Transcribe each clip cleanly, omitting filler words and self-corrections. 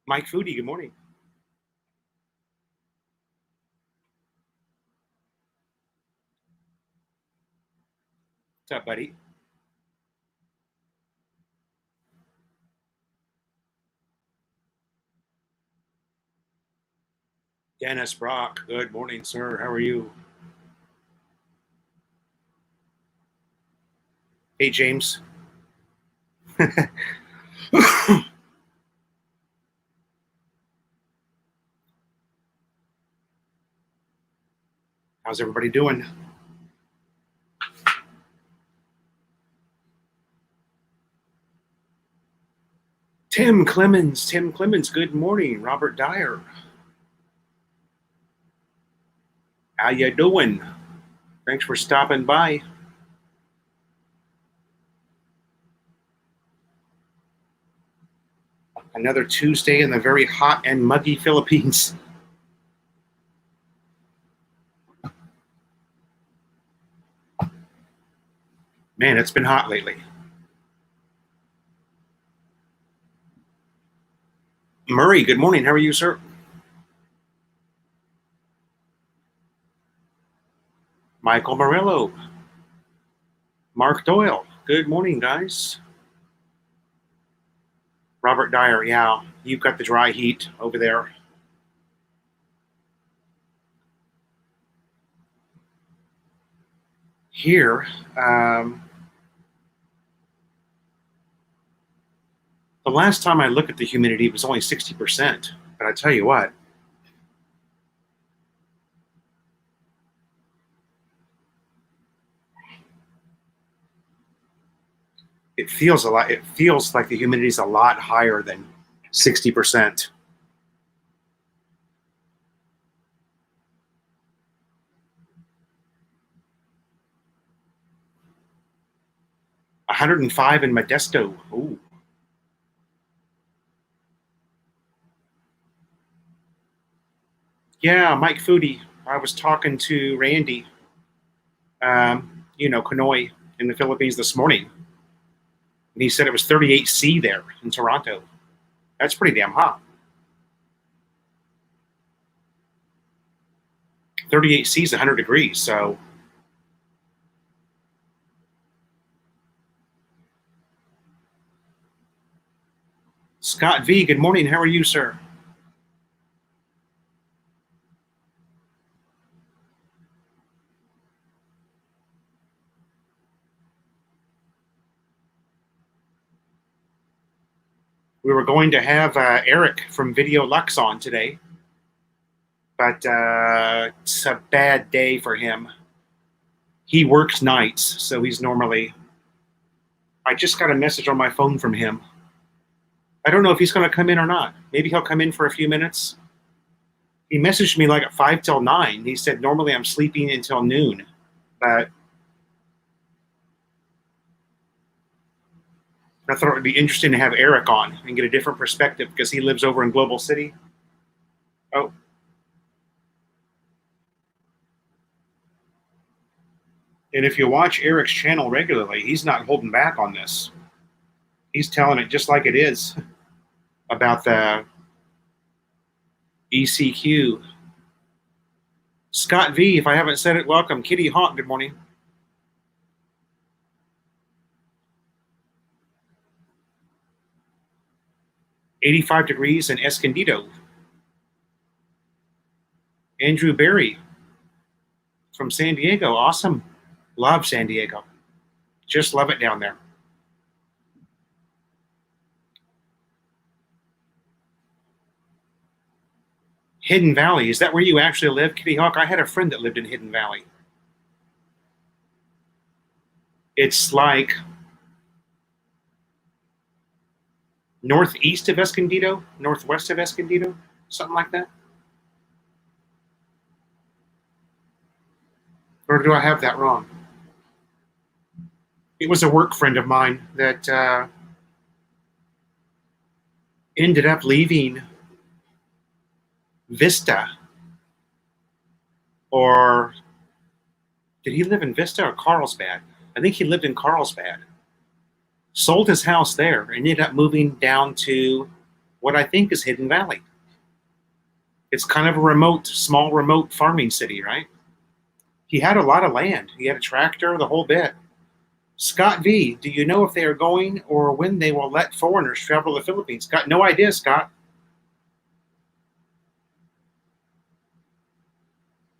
Mike Foodie, good morning. What's up, buddy? Dennis Brock, good morning, sir. How are you? Hey, James. How's everybody doing? Tim Clemens, good morning. Robert Dyer. How you doing? Thanks for stopping by. Another Tuesday in the very hot and muggy Philippines. Man, it's been hot lately. Murray, good morning. How are you, sir? Michael Morello. Mark Doyle, good morning, guys. Robert Dyer, yeah, you've got the dry heat over there. Here, the last time I looked at the humidity, it was only 60%. But I tell you what, it feels a lot. It feels like the humidity is a lot higher than 60%. $105 in Modesto. Ooh. Yeah, Mike Foodie. I was talking to Randy, Kanoi in the Philippines this morning. And he said it was 38°C there in Toronto. That's pretty damn hot. 38°C is 100 degrees, so. Scott V, good morning. How are you, sir? We were going to have Eric from Video Lux on today, but it's a bad day for him. He works nights, so he's normally. I just got a message on my phone from him. I don't know if he's going to come in or not. Maybe he'll come in for a few minutes. He messaged me like at 5 till 9. He said, normally I'm sleeping until noon, but I thought it would be interesting to have Eric on and get a different perspective because he lives over in Global City. Oh. And if you watch Eric's channel regularly, he's not holding back on this. He's telling it just like it is about the ECQ. Scott V, if I haven't said it, welcome. Kitty Hawk, good morning. $85 degrees in Escondido. Andrew Berry from San Diego. Awesome. Love San Diego. Just love it down there. Hidden Valley. Is that where you actually live, Kitty Hawk? I had a friend that lived in Hidden Valley. It's like northeast of Escondido, northwest of Escondido, something like that. Or do I have that wrong? It was a work friend of mine that ended up leaving Vista. Or did he live in Vista or Carlsbad? I think he lived in Carlsbad. Sold his house there and ended up moving down to what I think is Hidden Valley. It's kind of a small remote farming city, right? He had a lot of land. He had a tractor, the whole bit. Scott V, do you know if they are going or when they will let foreigners travel to the Philippines? Got no idea, Scott.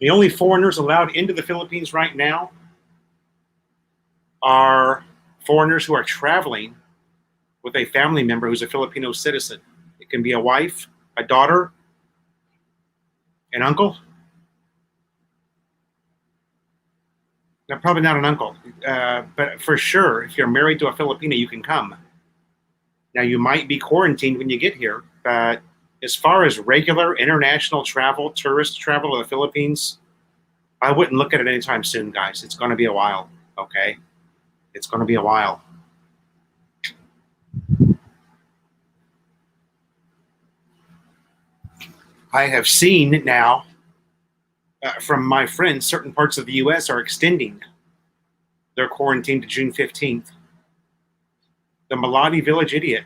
The only foreigners allowed into the Philippines right now are foreigners who are traveling with a family member who's a Filipino citizen. It can be a wife, a daughter, an uncle. No, probably not an uncle, but for sure, if you're married to a Filipino, you can come. Now, you might be quarantined when you get here, but as far as regular international travel, tourist travel to the Philippines, I wouldn't look at it anytime soon, guys. It's going to be a while, okay? It's going to be a while. I have seen now from my friends, certain parts of the U.S. are extending their quarantine to June 15th. The Malati Village idiot.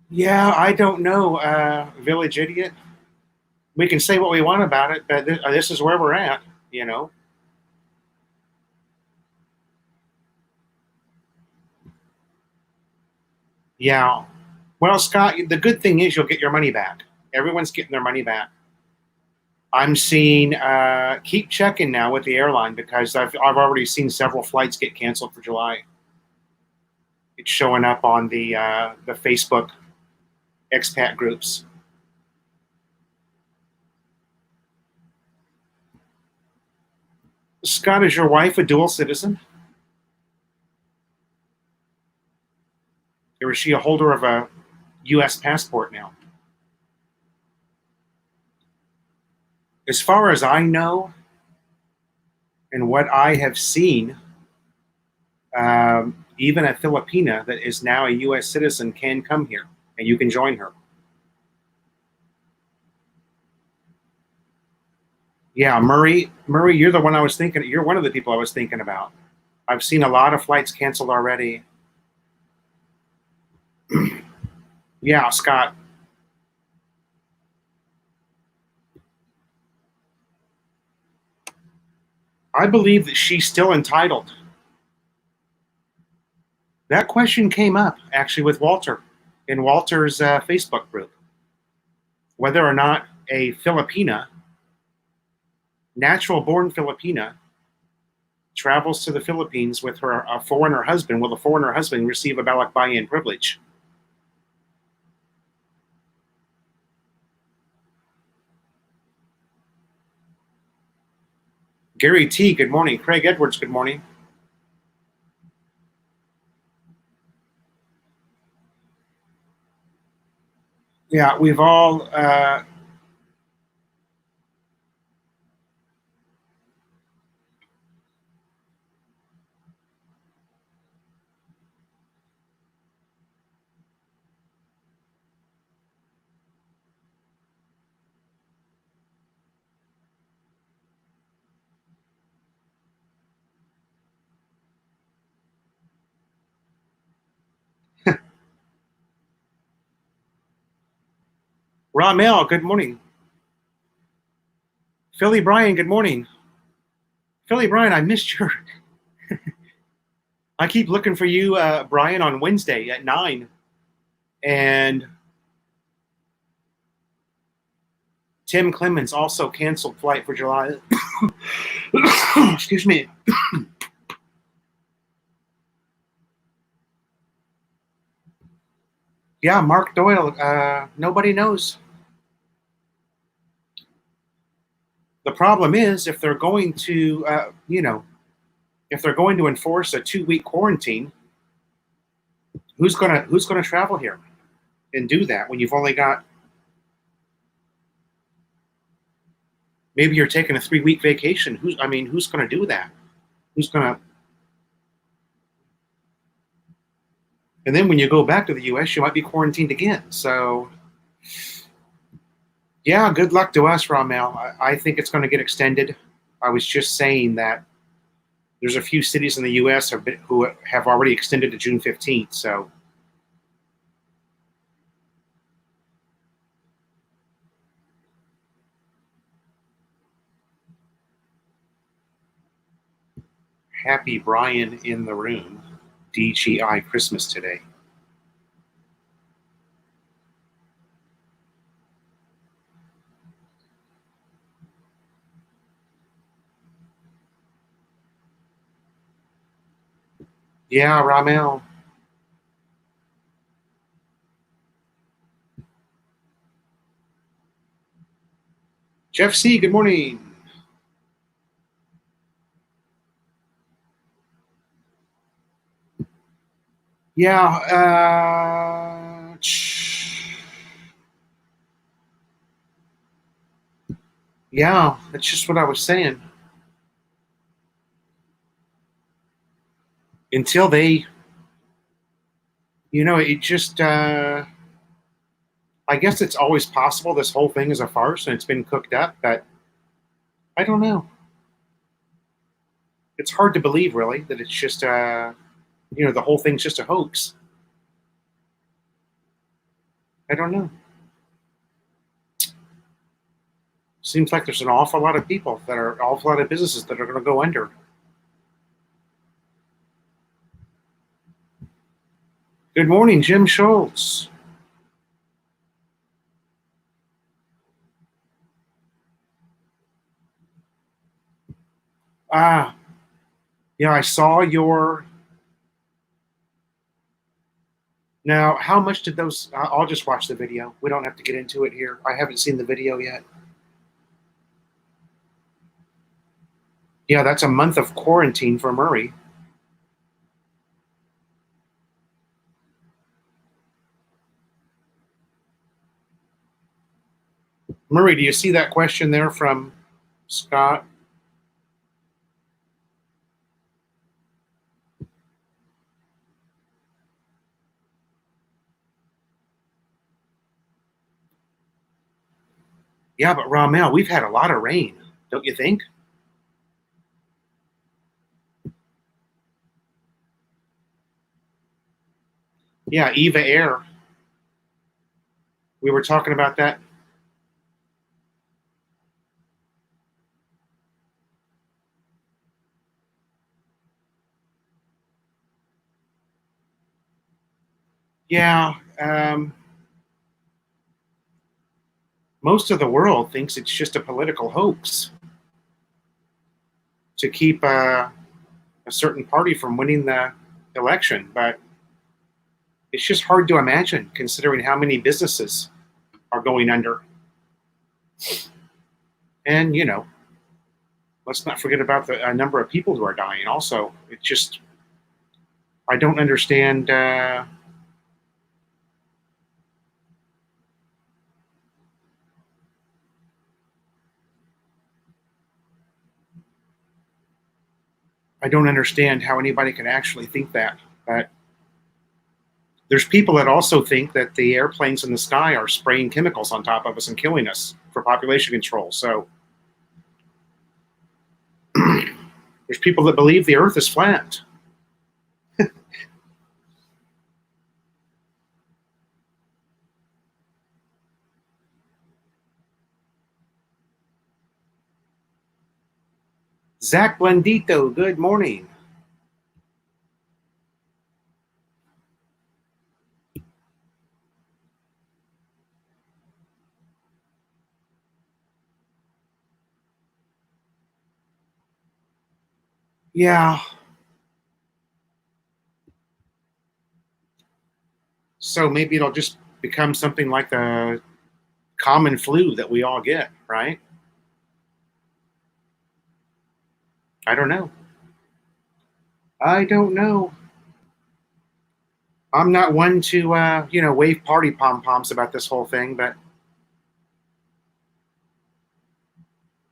Yeah, I don't know, Village idiot. We can say what we want about it, but this is where we're at, you know. Yeah. Well, Scott, the good thing is you'll get your money back. Everyone's getting their money back. I'm seeing, keep checking now with the airline because I've already seen several flights get canceled for July. It's showing up on the Facebook expat groups. Scott, is your wife a dual citizen? Or is she a holder of a U.S. passport now? As far as I know, and what I have seen, even a Filipina that is now a U.S. citizen can come here, and you can join her. Yeah, Murray, you're the one I was thinking. You're one of the people I was thinking about. I've seen a lot of flights canceled already. Yeah, Scott. I believe that she's still entitled. That question came up actually with Walter in Walter's Facebook group. Whether or not a Filipina, natural born Filipina, travels to the Philippines with her a foreigner husband, will the foreigner husband receive a balikbayan privilege? Gary T, good morning. Craig Edwards, good morning. Yeah, we've all Ramel, good morning. Philly Bryan, good morning. Philly Bryan, I missed your. I keep looking for you, Brian, on Wednesday at 9. And Tim Clemens also canceled flight for July. Excuse me. Yeah, Mark Doyle, nobody knows. The problem is if they're going to, if they're going to enforce a 2-week quarantine, who's gonna travel here and do that when you've only got, maybe you're taking a 3-week vacation? Who's gonna do that? Who's gonna? And then when you go back to the U.S., you might be quarantined again. So, yeah, good luck to us, Ramel. I think it's going to get extended. I was just saying that there's a few cities in the U.S. who have already extended to June 15th. So happy Brian in the room. DGI Christmas today. Yeah, Ramel. Jeff C., good morning. Yeah, yeah, that's just what I was saying. Until they, it just, I guess it's always possible this whole thing is a farce and it's been cooked up, but I don't know. It's hard to believe, really, that it's just, the whole thing's just a hoax. I don't know. Seems like there's an awful lot of people an awful lot of businesses that are going to go under. Good morning, Jim Schultz. Ah, yeah, I saw your. Now, how much did those? I'll just watch the video. We don't have to get into it here. I haven't seen the video yet. Yeah, that's a month of quarantine for Murray. Murray, do you see that question there from Scott? Yeah, but Ramel, we've had a lot of rain, don't you think? Yeah, Eva Air. We were talking about that. Yeah, most of the world thinks it's just a political hoax to keep a certain party from winning the election, but it's just hard to imagine considering how many businesses are going under. And, let's not forget about the number of people who are dying also. It just, I don't understand. I don't understand how anybody can actually think that. But there's people that also think that the airplanes in the sky are spraying chemicals on top of us and killing us for population control. So there's people that believe the Earth is flat. Zach Blandito, good morning. Yeah. So maybe it'll just become something like the common flu that we all get, right? I don't know. I don't know. I'm not one to, wave party pom poms about this whole thing, but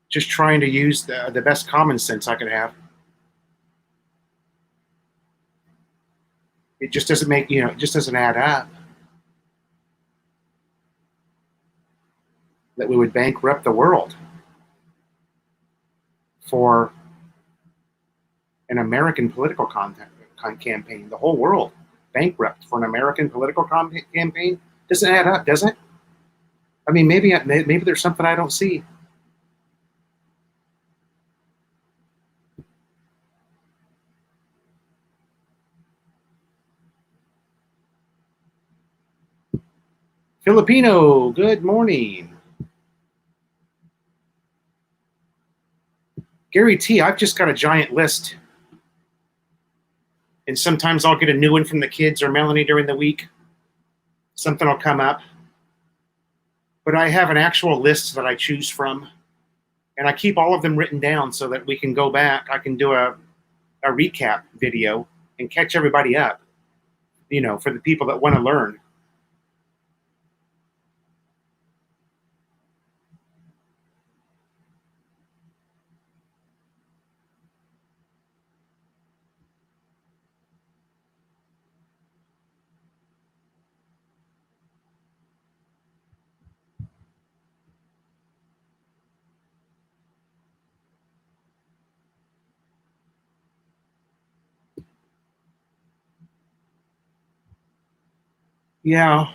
just trying to use the best common sense I could have. It just doesn't make, it just doesn't add up that we would bankrupt the world. for an American political campaign. The whole world bankrupt for an American political campaign. Doesn't add up, does it? I mean, maybe there's something I don't see. Filipino, good morning. Gary T, I've just got a giant list. And sometimes I'll get a new one from the kids or Melanie during the week. Something will come up. But I have an actual list that I choose from. And I keep all of them written down so that we can go back. I can do a recap video and catch everybody up, you know, for the people that want to learn. Yeah.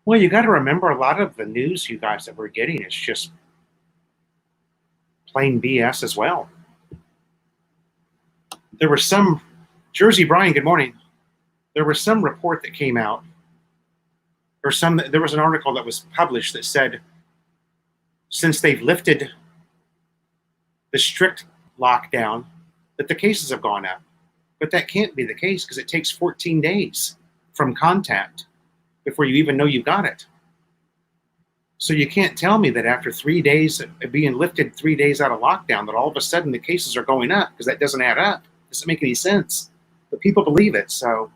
Well, you got to remember a lot of the news you guys that we're getting is just plain BS as well. There was some, Jersey Brian, good morning. There was some report that came out, or there was an article that was published that said, since they've lifted the strict lockdown, that the cases have gone up. But that can't be the case because it takes 14 days from contact before you even know you got it. So you can't tell me that after 3 days of being lifted, 3 days out of lockdown, that all of a sudden the cases are going up, because that doesn't add up. It doesn't make any sense. But people believe it, so.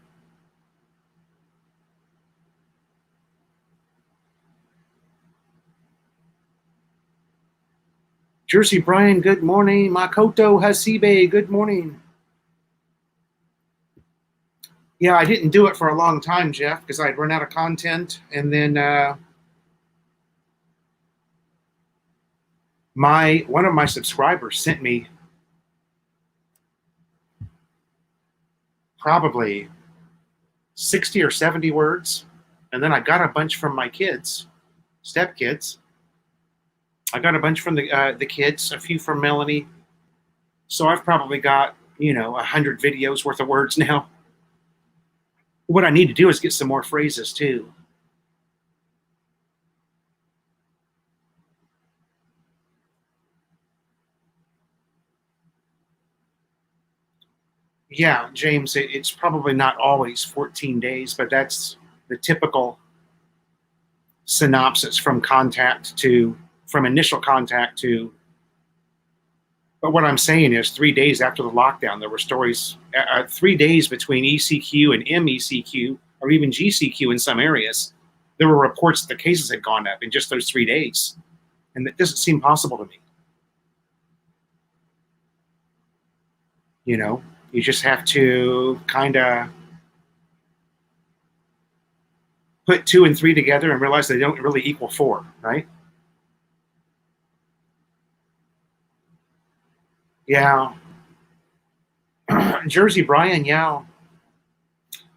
Jersey Brian, good morning. Makoto Hasibe, good morning. Yeah, I didn't do it for a long time, Jeff, because I'd run out of content, and then one of my subscribers sent me probably 60 or 70 words, and then I got a bunch from my kids, stepkids. I got a bunch from the kids, a few from Melanie. So I've probably got, 100 videos worth of words now. What I need to do is get some more phrases too. Yeah, James, it's probably not always 14 days, but that's the typical synopsis from initial contact to. But what I'm saying is 3 days after the lockdown, there were stories, 3 days between ECQ and MECQ, or even GCQ in some areas. There were reports that the cases had gone up in just those 3 days. And that doesn't seem possible to me. You just have to kind of put 2 and 3 together and realize they don't really equal 4, right? Yeah. Jersey Brian, yeah.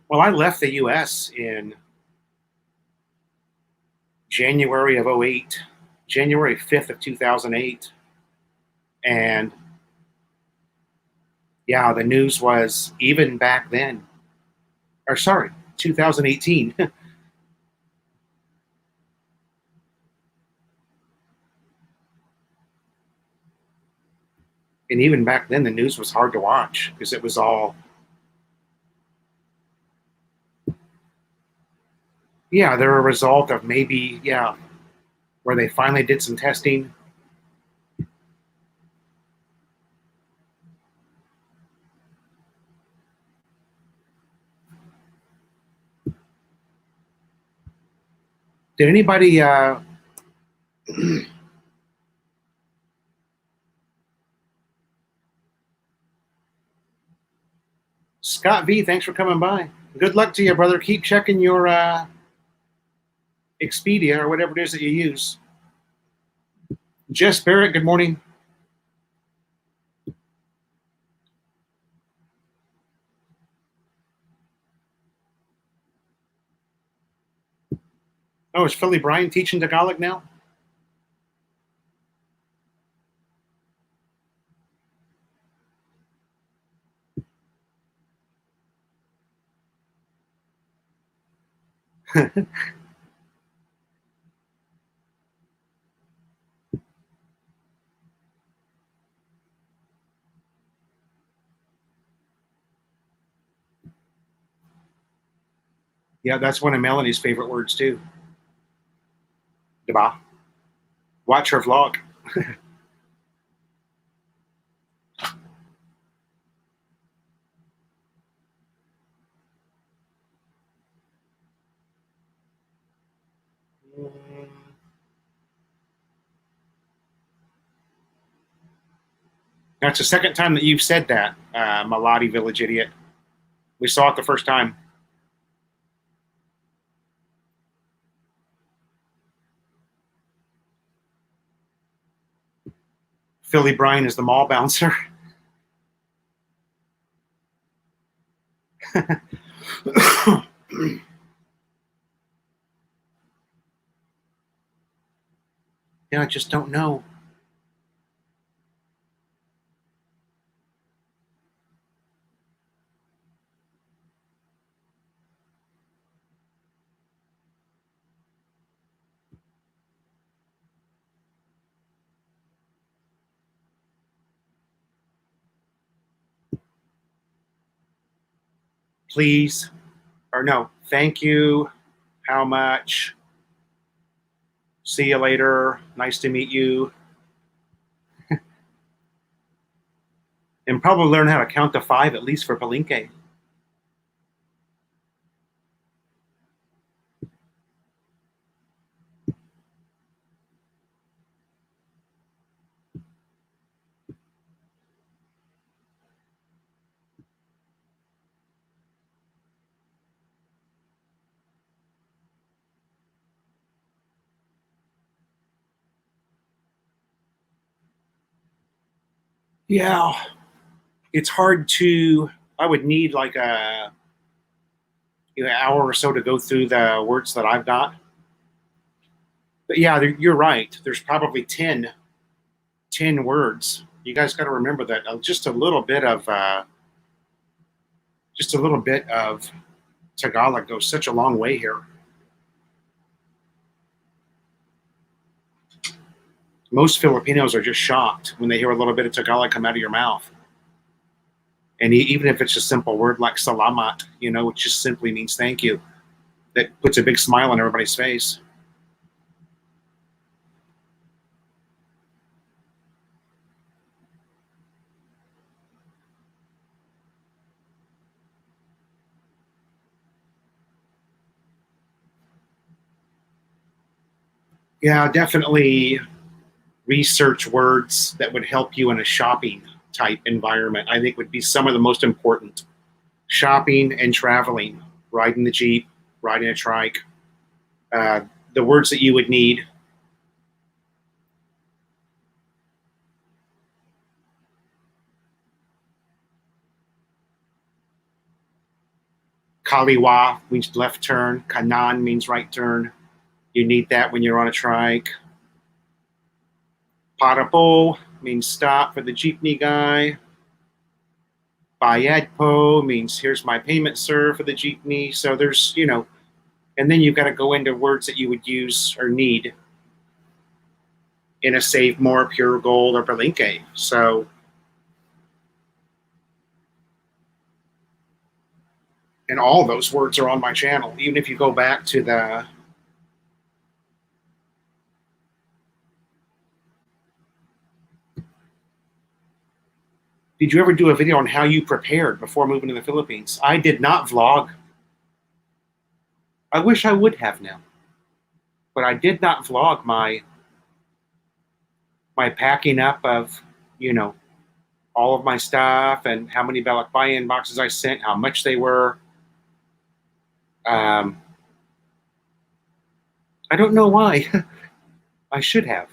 Well, I left the U.S. in January of 2008, January 5th of 2008. And yeah, the news was even back then, 2018. And even back then, the news was hard to watch because it was all, they're a result of maybe, where they finally did some testing. Did anybody Scott V, thanks for coming by. Good luck to you, brother. Keep checking your Expedia or whatever it is that you use. Jess Barrett, good morning. Oh, is Philly Bryan teaching Tagalog now? Yeah, that's one of Melanie's favorite words too. Diba? Watch her vlog. That's the second time that you've said that, Maladi Village idiot. We saw it the first time. Philly Bryan is the mall bouncer. Yeah, I just don't know. Please, or no, thank you. How much? See you later. Nice to meet you. And probably learn how to count to 5 at least for Palinke. Yeah, it's hard to. I would need like a hour or so to go through the words that I've got. But yeah, you're right. There's probably 10 words. You guys got to remember that just a little bit of Tagalog goes such a long way here. Most Filipinos are just shocked when they hear a little bit of Tagalog come out of your mouth. And even if it's a simple word like salamat, which just simply means thank you, that puts a big smile on everybody's face. Yeah, definitely research words that would help you in a shopping type environment. I think would be some of the most important. Shopping and traveling, riding the Jeep, riding a trike, uh, the words that you would need. Kaliwa means left turn. Kanan means right turn. You need that when you're on a trike. Parapo means stop for the jeepney guy. Bayad po means here's my payment, sir, for the jeepney. So there's, and then you've got to go into words that you would use or need in a Save More, Pure Gold, or Palinke. So, and all those words are on my channel. Even if you go back to the did you ever do a video on how you prepared before moving to the Philippines? I did not vlog. I wish I would have now, but I did not vlog my packing up of, all of my stuff and how many balikbayan boxes I sent, how much they were. Um, I don't know why. I should have.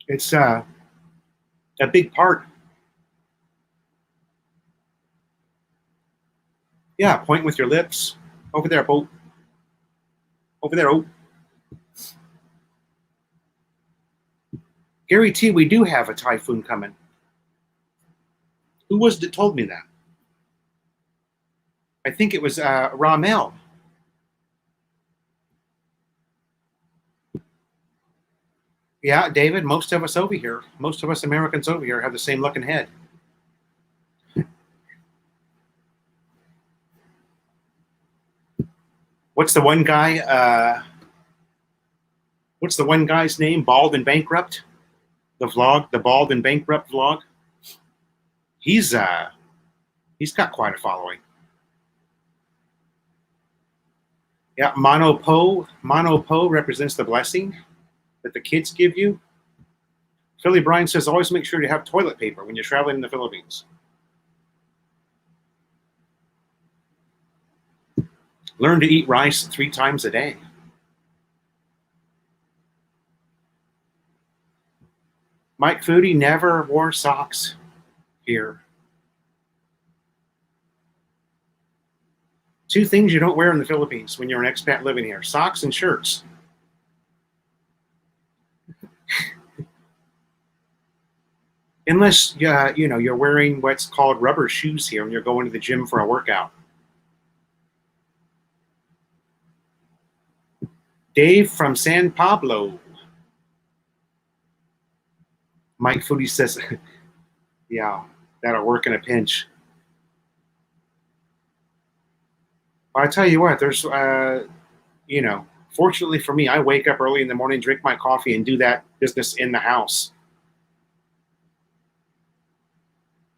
It's a big part. Yeah, point with your lips. Over there, Bo. Over there, oh. Gary T, we do have a typhoon coming. Who was it that told me that? I think it was Ramel. Yeah, David, most of us over here, most of us Americans over here have the same looking head. What's the one guy? What's the one guy's name? Bald and Bankrupt? The vlog, the Bald and Bankrupt vlog. He's got quite a following. Yeah, Mono Po represents the blessing that the kids give you. Philly Bryan says, always make sure to have toilet paper when you're traveling in the Philippines. Learn to eat rice 3 times a day. Mike Foodie never wore socks here. 2 things you don't wear in the Philippines when you're an expat living here: socks and shirts. Unless you're wearing what's called rubber shoes here and you're going to the gym for a workout. Dave from San Pablo. Mike Foodie says, yeah, that'll work in a pinch. I tell you what, there's, fortunately for me, I wake up early in the morning, drink my coffee, and do that business in the house.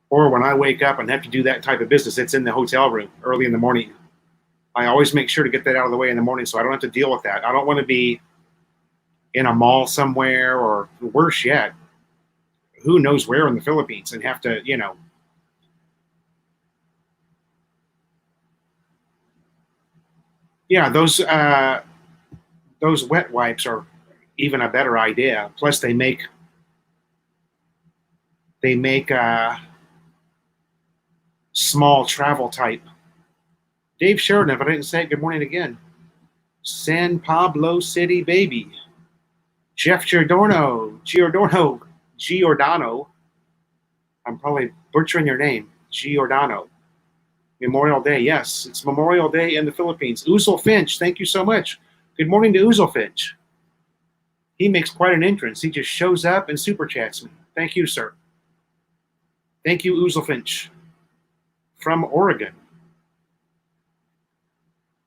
Or when I wake up and have to do that type of business, it's in the hotel room early in the morning. I always make sure to get that out of the way in the morning so I don't have to deal with that. I don't want to be in a mall somewhere, or worse yet, who knows where in the Philippines, and have to, Yeah, those wet wipes are even a better idea. Plus, they make small travel type. Dave Sheridan, if I didn't say it, good morning again. San Pablo City, baby. Jeff Giordano. I'm probably butchering your name. Giordano. Memorial Day. Yes, it's Memorial Day in the Philippines. Uzel Finch, thank you so much. Good morning to Uzel Finch. He makes quite an entrance. He just shows up and super chats me. Thank you, sir. Thank you, Uzel Finch. From Oregon.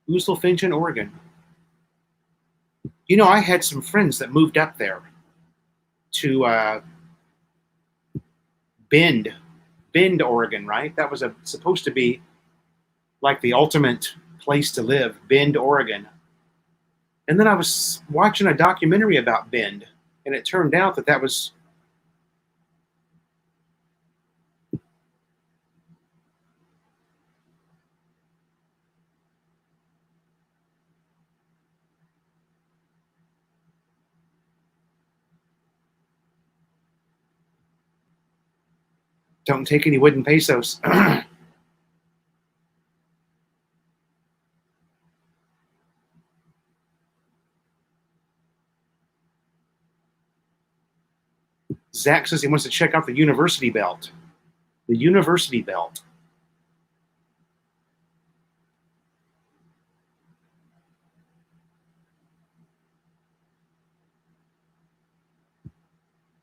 Uzel Finch in Oregon. I had some friends that moved up there to Bend, Oregon, right? That was supposed to be like the ultimate place to live, Bend, Oregon. And then I was watching a documentary about Bend, and it turned out that was don't take any wooden pesos. Zach says he wants to check out the University Belt. The University Belt.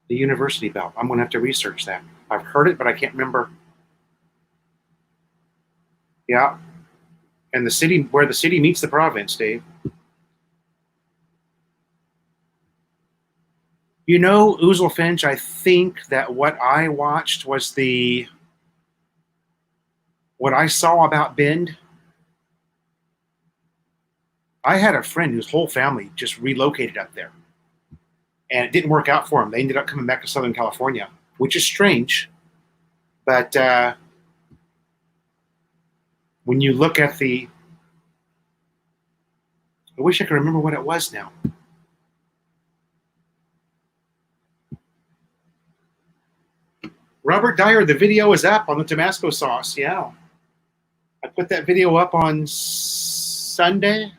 The University Belt. I'm going to have to research that. I've heard it, but I can't remember. Yeah. And the city, where the city meets the province, Dave. Uzel Finch, I think that what I watched was what I saw about Bend. I had a friend whose whole family just relocated up there. And it didn't work out for them. They ended up coming back to Southern California, which is strange. But when you look at the, I wish I could remember what it was now. Robert Dyer, the video is up on the Tabasco sauce. Yeah. I put that video up on Sunday.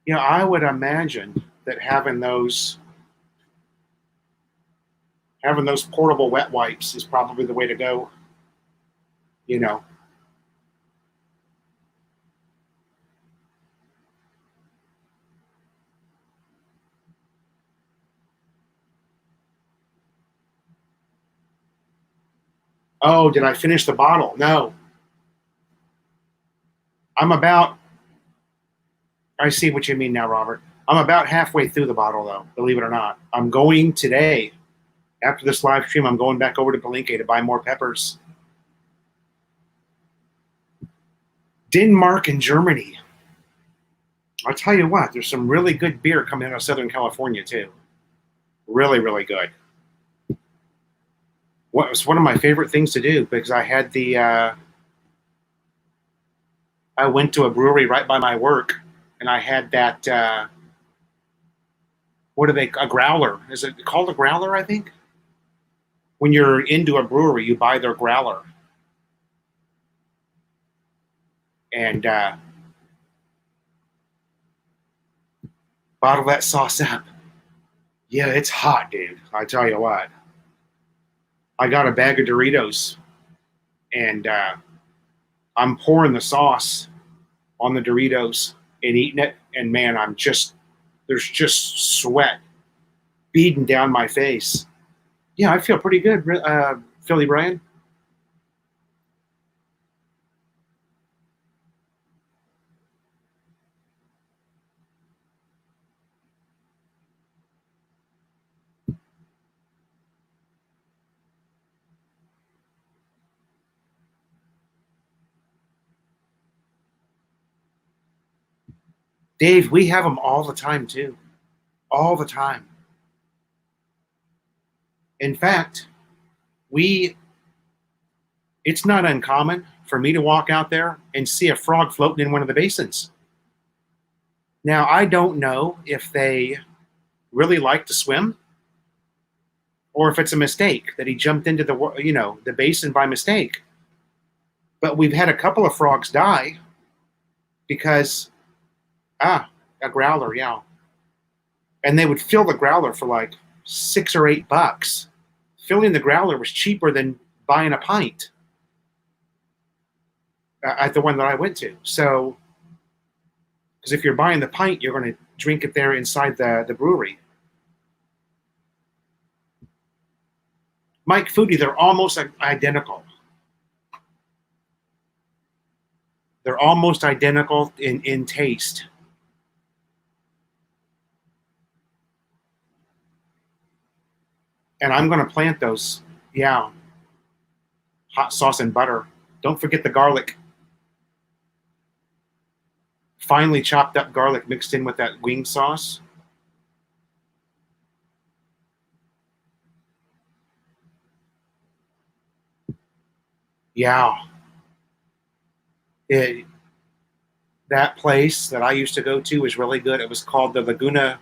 Yeah, I would imagine that having those portable wet wipes is probably the way to go. You know. Oh, did I finish the bottle? No. I see what you mean now, Robert. I'm about halfway through the bottle, though, believe it or not. I'm going today, after this live stream, I'm going back over to Palenque to buy more peppers. Denmark and Germany. I'll tell you what, there's some really good beer coming out of Southern California, too. Really, really good. What was one of my favorite things to do, because I had I went to a brewery right by my work, and I had that, a growler. Is it called a growler, I think? When you're into a brewery, you buy their growler. And bottle that sauce up. Yeah, it's hot, dude. I tell you what. I got a bag of Doritos, and I'm pouring the sauce on the Doritos and eating it, and man, there's just sweat beading down my face. Yeah, I feel pretty good, Philly Brian. Dave, we have them all the time, too. All the time. In fact, it's not uncommon for me to walk out there and see a frog floating in one of the basins. Now, I don't know if they really like to swim or if it's a mistake that he jumped into the basin by mistake. But we've had a couple of frogs die because, a growler, yeah. And they would fill the growler for like $6 or $8. Filling the growler was cheaper than buying a pint at the one that I went to. So, because if you're buying the pint, you're going to drink it there inside the brewery. Mike Foodie, they're almost identical. They're almost identical in taste. And I'm going to plant those. Yeah. Hot sauce and butter. Don't forget the garlic. Finely chopped up garlic mixed in with that wing sauce. Yeah. That place that I used to go to was really good. It was called the Laguna.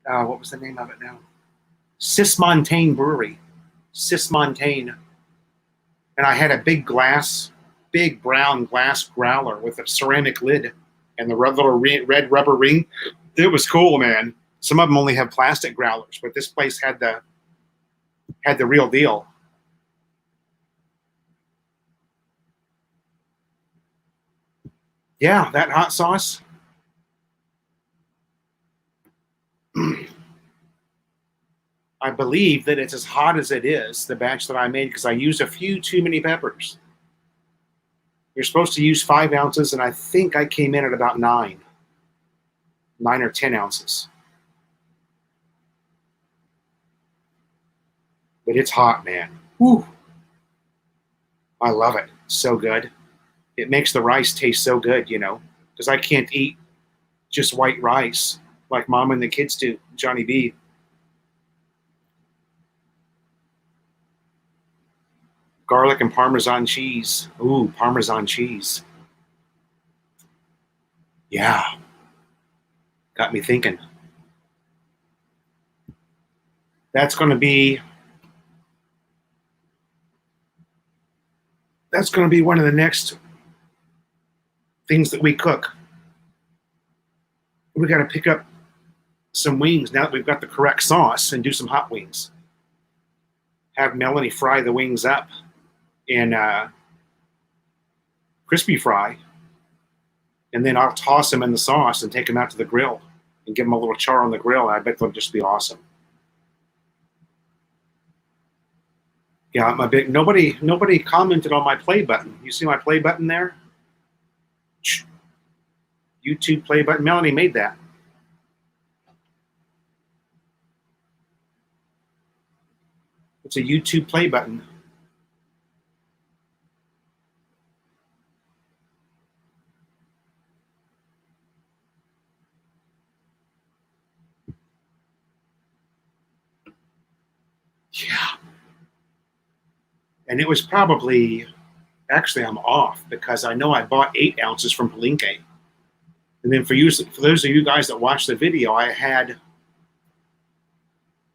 What was the name of it now? Sismontane Brewery. Sismontane. And I had a big brown glass growler with a ceramic lid and the little red rubber ring. It was cool, man. Some of them only have plastic growlers, but this place had the real deal. Yeah, that hot sauce. I believe that it's as hot as it is, the batch that I made, because I used a few too many peppers. You're supposed to use 5 ounces, and I think I came in at about 9 or 10 ounces. but it's hot, man. Whew. I love it. So good. It makes the rice taste so good, you know, because I can't eat just white rice like Mom and the kids do, Johnny B. Garlic and Parmesan cheese. Ooh, Parmesan cheese. Yeah, got me thinking. That's going to be one of the next things that we cook. We got to pick up some wings now that we've got the correct sauce and do some hot wings. Have Melanie fry the wings up in crispy fry, and then I'll toss them in the sauce and take them out to the grill and give them a little char on the grill. I bet they'll just be awesome. Yeah, my big nobody commented on my play button. You see my play button there? YouTube play button. Melanie made that. It's a YouTube play button. Yeah. And it was probably, actually I'm off because I know I bought 8 ounces from Caloocan. And then for those of you guys that watched the video, I had,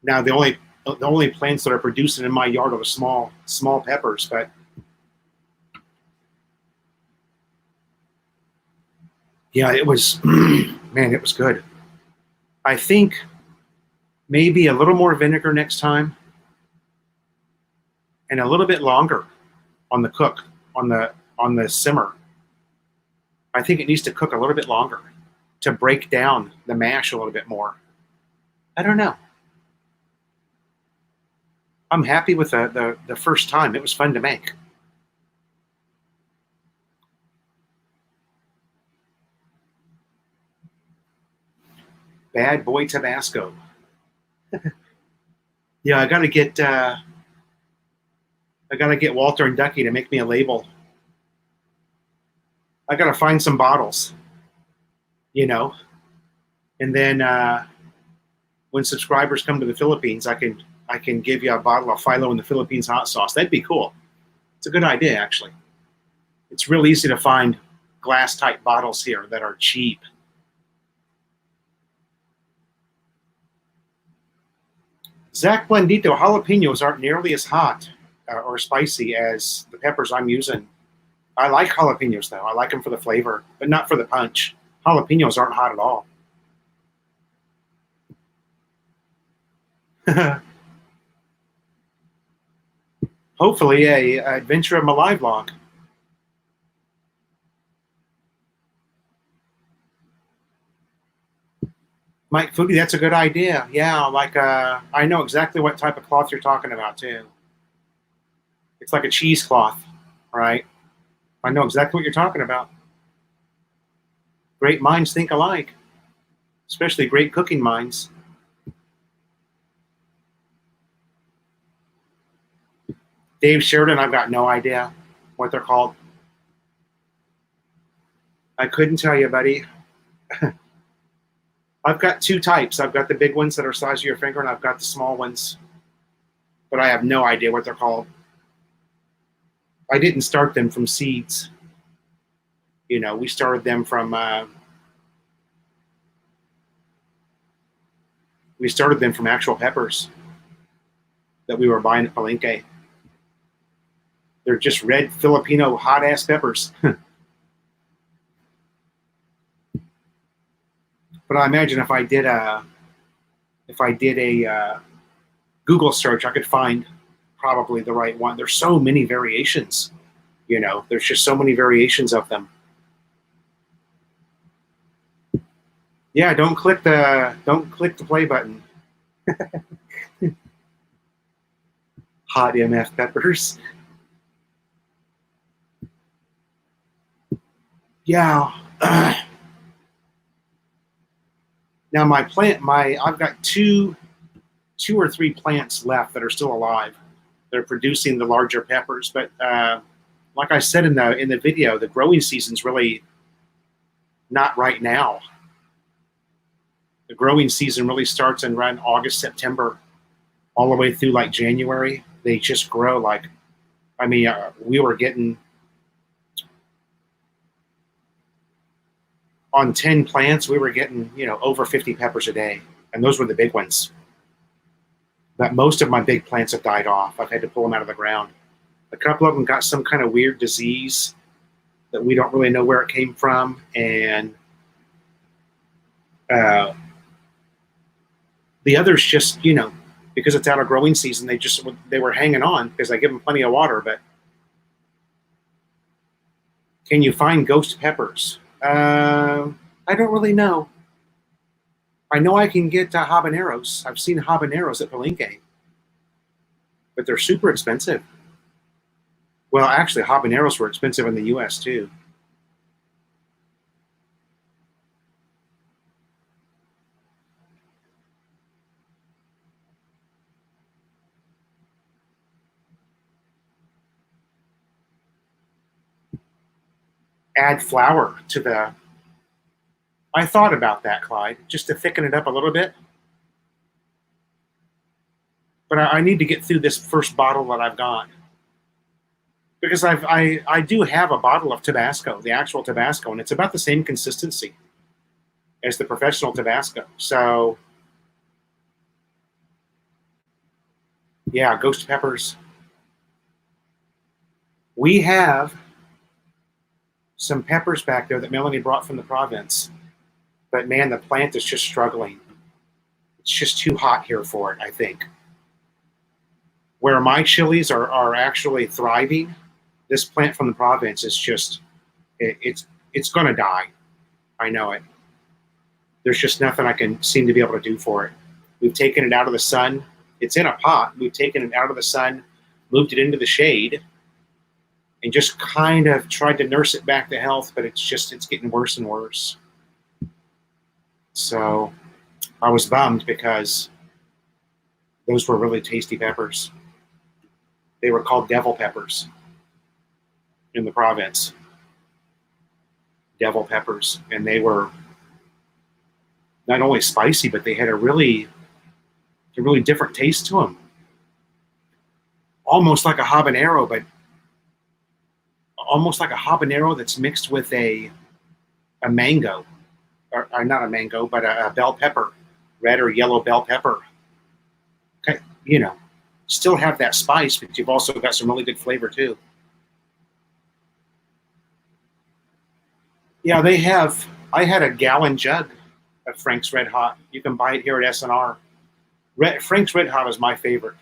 now the only plants that are producing in my yard are the small peppers, but yeah, it was, man, it was good. I think maybe a little more vinegar next time and a little bit longer on the simmer. I think it needs to cook a little bit longer to break down the mash a little bit more. I don't know. I'm happy with the first time. It was fun to make. Bad boy Tabasco. Yeah, I gotta get Walter and Ducky to make me a label. I gotta find some bottles, you know, and then when subscribers come to the Philippines, I can give you a bottle of Philo in the Philippines hot sauce. That'd be cool. It's a good idea, actually. It's real easy to find glass type bottles here that are cheap. Zach Blendito, jalapenos aren't nearly as hot or spicy as the peppers I'm using. I like jalapenos, though. I like them for the flavor, but not for the punch. Jalapenos aren't hot at all. Hopefully, a adventure of my live vlog. Mike Foodie, that's a good idea. Yeah, like I know exactly what type of cloth you're talking about too. It's like a cheesecloth, right? I know exactly what you're talking about. Great minds think alike, especially great cooking minds. Dave Sheridan, I've got no idea what they're called. I couldn't tell you, buddy. I've got 2 types. I've got the big ones that are the size of your finger, and I've got the small ones, but I have no idea what they're called. I didn't start them from seeds. You know, we started them from actual peppers that we were buying at Palenque. They're just red Filipino hot ass peppers. But I imagine if I did a Google search, I could find probably the right one. There's so many variations, you know. There's just so many variations of them. Yeah, don't click the play button. Hot MF peppers. Yeah. Now I've got 2 2 or 3 plants left that are still alive. They're producing the larger peppers, but like I said in the video, the growing season's really not right now. The growing season really starts in around August, September, all the way through like January. They just grow like, I mean, we were getting on 10 plants, we were getting, over 50 peppers a day, and those were the big ones. But most of my big plants have died off. I've had to pull them out of the ground. A couple of them got some kind of weird disease that we don't really know where it came from, and the others just, because it's out of growing season, they were hanging on because I give them plenty of water. But can you find ghost peppers? I don't really know. I know I can get habaneros. I've seen habaneros at Palenque, but they're super expensive. Well, actually, habaneros were expensive in the U.S. too. Add flour to the... I thought about that, Clyde, just to thicken it up a little bit. But I need to get through this first bottle that I've got. Because I do have a bottle of Tabasco, the actual Tabasco, and it's about the same consistency as the professional Tabasco. So, yeah, ghost peppers. We have some peppers back there that Melanie brought from the province. But man, the plant is just struggling. It's just too hot here for it, I think. Where my chilies are actually thriving, this plant from the province is just, it's going to die. I know it. There's just nothing I can seem to be able to do for it. We've taken it out of the sun. It's in a pot. We've taken it out of the sun, moved it into the shade, and just kind of tried to nurse it back to health, but it's getting worse and worse. So I was bummed because those were really tasty peppers. They were called devil peppers in the province. Devil peppers. And they were not only spicy, but they had a really different taste to them. Almost like a habanero, but almost like a habanero that's mixed with a mango. Or not a mango, but a bell pepper, red or yellow bell pepper. Okay, still have that spice, but you've also got some really good flavor too. Yeah, they have. I had a gallon jug of Frank's Red Hot. You can buy it here at SNR. Frank's Red Hot is my favorite,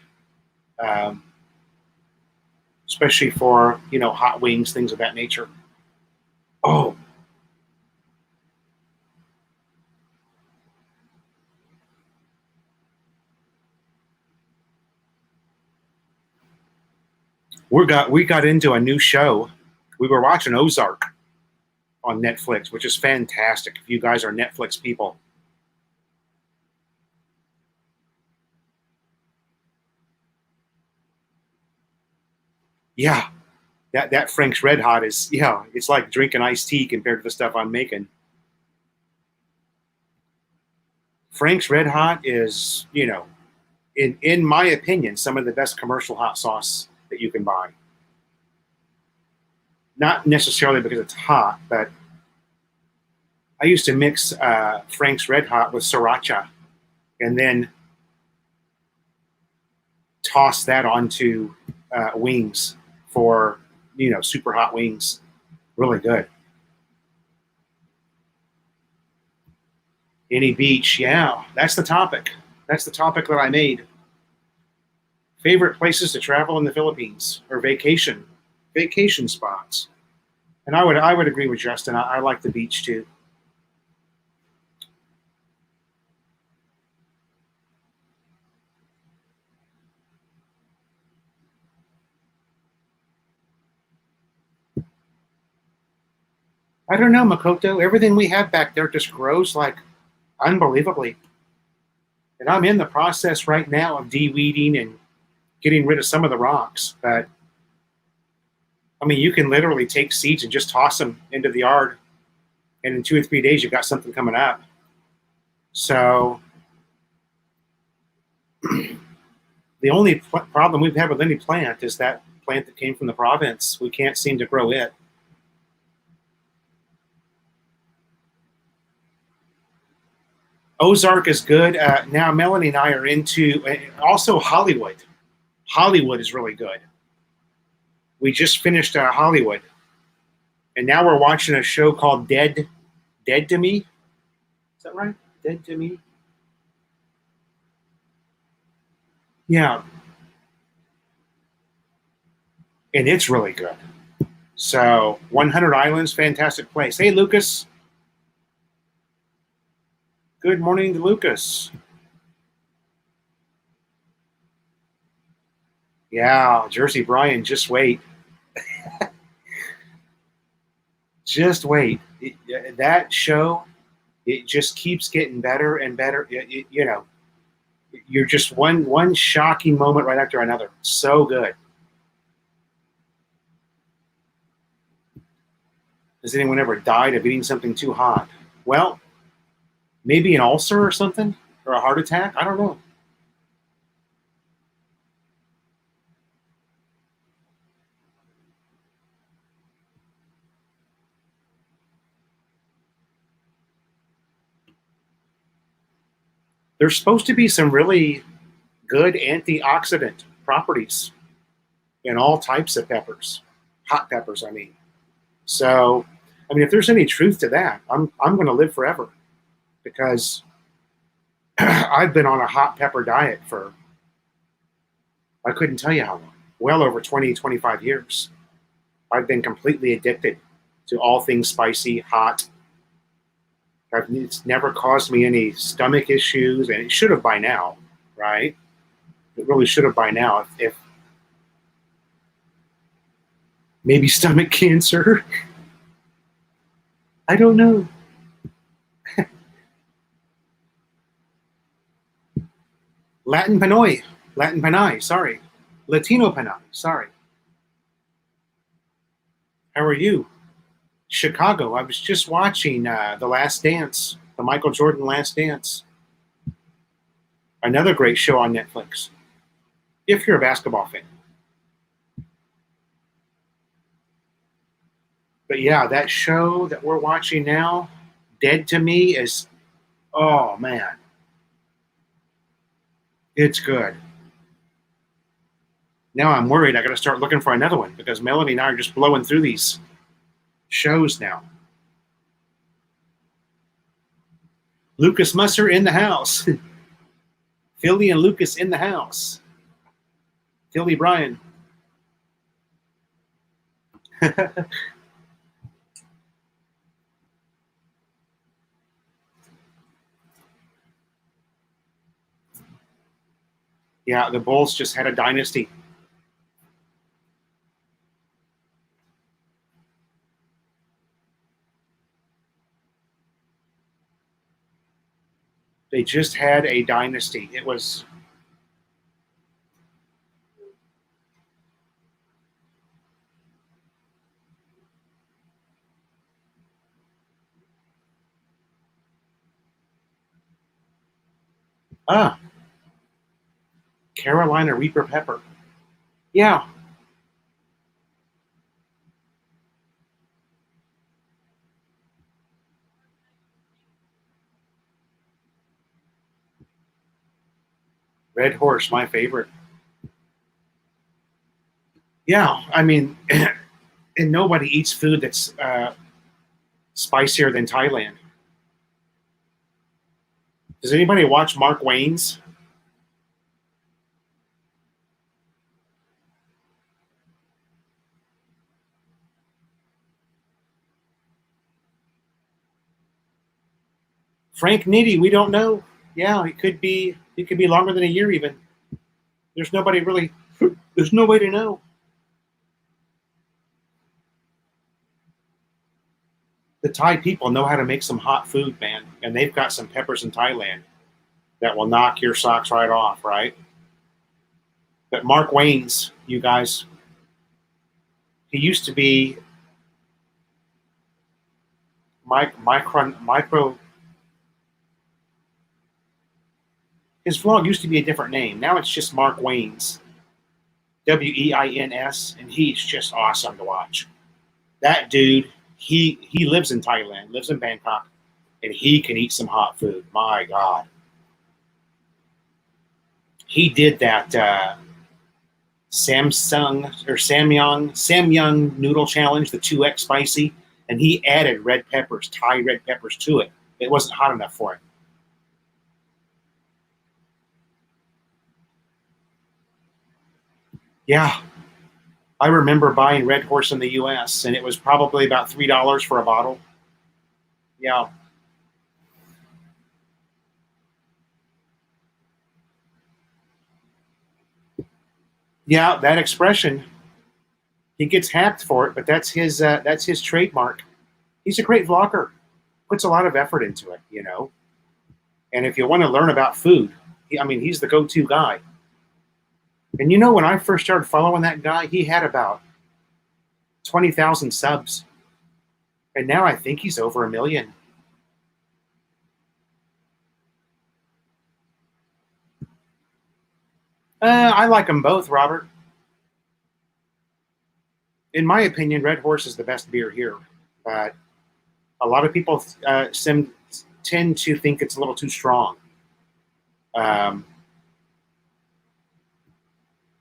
especially for hot wings, things of that nature. Oh. We got into a new show. We were watching Ozark on Netflix, which is fantastic if you guys are Netflix people. Yeah, that Frank's Red Hot is, it's like drinking iced tea compared to the stuff I'm making. Frank's Red Hot is, in my opinion, some of the best commercial hot sauce that you can buy. Not necessarily because it's hot, but I used to mix Frank's Red Hot with sriracha and then toss that onto wings for, super hot wings. Really good. Any beach, yeah, that's the topic. That's the topic that I made. Favorite places to travel in the Philippines or vacation spots. And I would agree with Justin. I like the beach too. I don't know, Makoto. Everything we have back there just grows like unbelievably. And I'm in the process right now of de-weeding and getting rid of some of the rocks. But I mean, you can literally take seeds and just toss them into the yard, and in 2 or 3 days, you've got something coming up. So the only problem we've had with any plant is that plant that came from the province. We can't seem to grow it. Ozark is good. Now Melanie and I are into also Hollywood. Hollywood is really good. We just finished Hollywood, and now we're watching a show called Dead to Me. Is that right? Dead to Me. Yeah, and it's really good. So 100 Islands, fantastic place. Hey, Lucas. Good morning to Lucas. Yeah, Jersey Brian, just wait. Just wait. That show, it just keeps getting better and better. You know, you're just one shocking moment right after another. So good. Has anyone ever died of eating something too hot? Well, maybe an ulcer or something, or a heart attack. I don't know. There's supposed to be some really good antioxidant properties in all types of peppers, hot peppers, I mean. So, I mean, if there's any truth to that, I'm going to live forever because I've been on a hot pepper diet for, I couldn't tell you how long, well over 20, 25 years. I've been completely addicted to all things spicy, hot. It's never caused me any stomach issues, and it should have by now, right? It really should have by now. If maybe stomach cancer, I don't know. Latin Panay, sorry. Latino Panay, sorry. How are you? Chicago. I was just watching The Last Dance, the Michael Jordan Last Dance. Another great show on Netflix, if you're a basketball fan. But yeah, that show that we're watching now, Dead to Me, is, oh man, it's good. Now I'm worried I got to start looking for another one because Melanie and I are just blowing through these shows now. Lucas Musser in the house. Philly and Lucas in the house. Philly Bryan. Yeah, the Bulls just had a dynasty. They just had a dynasty. It was Carolina Reaper pepper. Yeah. Red Horse, my favorite. Yeah, I mean, and nobody eats food that's spicier than Thailand. Does anybody watch Mark Wayne's? Frank Nitti, we don't know. Yeah, it could be. It could be longer than a year even. There's nobody really. There's no way to know. The Thai people know how to make some hot food, man, and they've got some peppers in Thailand. that will knock your socks right off, right? But Mark Wayne's, you guys, he used to be micro. His vlog used to be a different name. Now it's just Mark Wayne's, Weins, and he's just awesome to watch. That dude, he lives in Thailand, lives in Bangkok, and he can eat some hot food. My God. He did that Samyang noodle challenge, the 2x spicy, and he added red peppers, Thai red peppers to it. It wasn't hot enough for him. Yeah, I remember buying Red Horse in the U.S. and it was probably about $3 for a bottle. Yeah. Yeah, that expression, he gets hacked for it, but that's his trademark. He's a great vlogger, puts a lot of effort into it, you know. And if you want to learn about food, I mean, he's the go-to guy. And you know, when I first started following that guy, he had about 20,000 subs, and now I think he's over 1 million. I like them both, Robert. In my opinion, Red Horse is the best beer here, but a lot of people tend to think it's a little too strong. Um,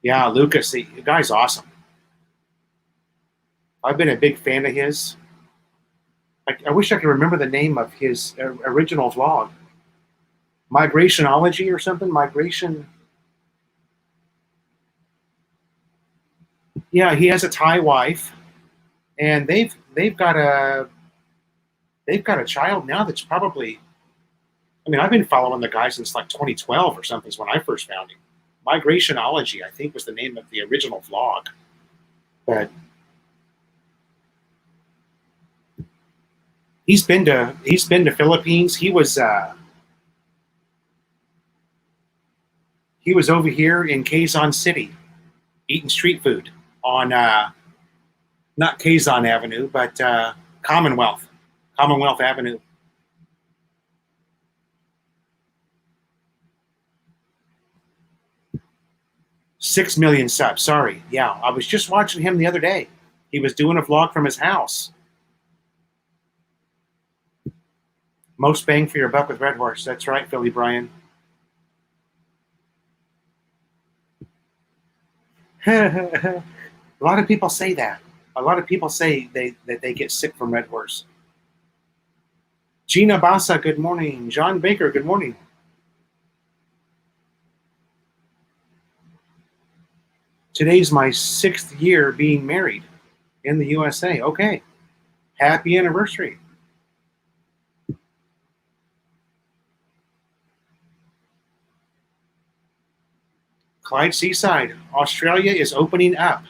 yeah, Lucas, the guy's awesome. I've been a big fan of his. I wish I could remember the name of his original vlog. Migrationology or something? Migration. Yeah, he has a Thai wife, and they've got a child now that's probably. I mean, I've been following the guy since like 2012 or something is when I first found him. Migrationology, I think, was the name of the original vlog. But he's been to Philippines. He was over here in Quezon City eating street food on not Quezon Avenue, but Commonwealth Avenue. 6 million subs. Sorry. Yeah, I was just watching him the other day. He was doing a vlog from his house. Most bang for your buck with Red Horse. That's right, Philly Brian. A lot of people say that. A lot of people say that they get sick from Red Horse. Gina Bassa, good morning. John Baker, good morning. Today's my 6th year being married in the USA. Okay. Happy anniversary. Clyde Seaside, Australia is opening up.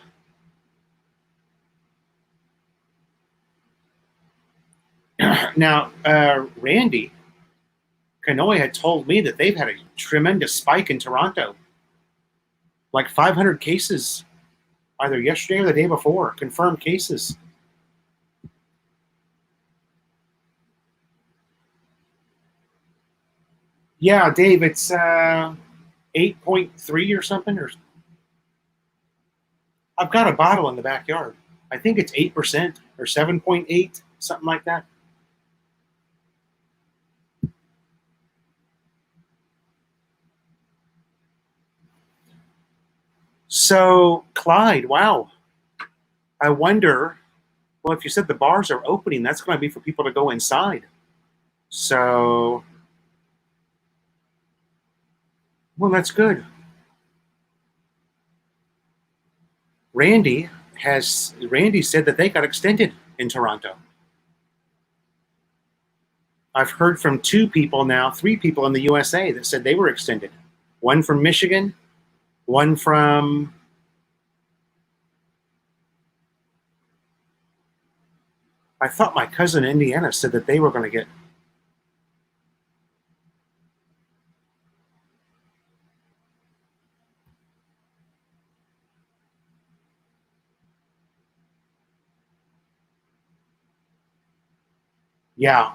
Now, Randy Kanoy had told me that they've had a tremendous spike in Toronto. Like 500 cases, either yesterday or the day before, confirmed cases. Yeah, Dave, it's 8.3 or something. Or I've got a bottle in the backyard. I think it's 8% or 7.8, something like that. So, Clyde, wow. I wonder, well, if you said the bars are opening, that's going to be for people to go inside. So, well, that's good. Randy said that they got extended in Toronto. I've heard from 2 people now, 3 people in the USA that said they were extended. One from Michigan, one from I thought my cousin in Indiana said that they were going to get. Yeah.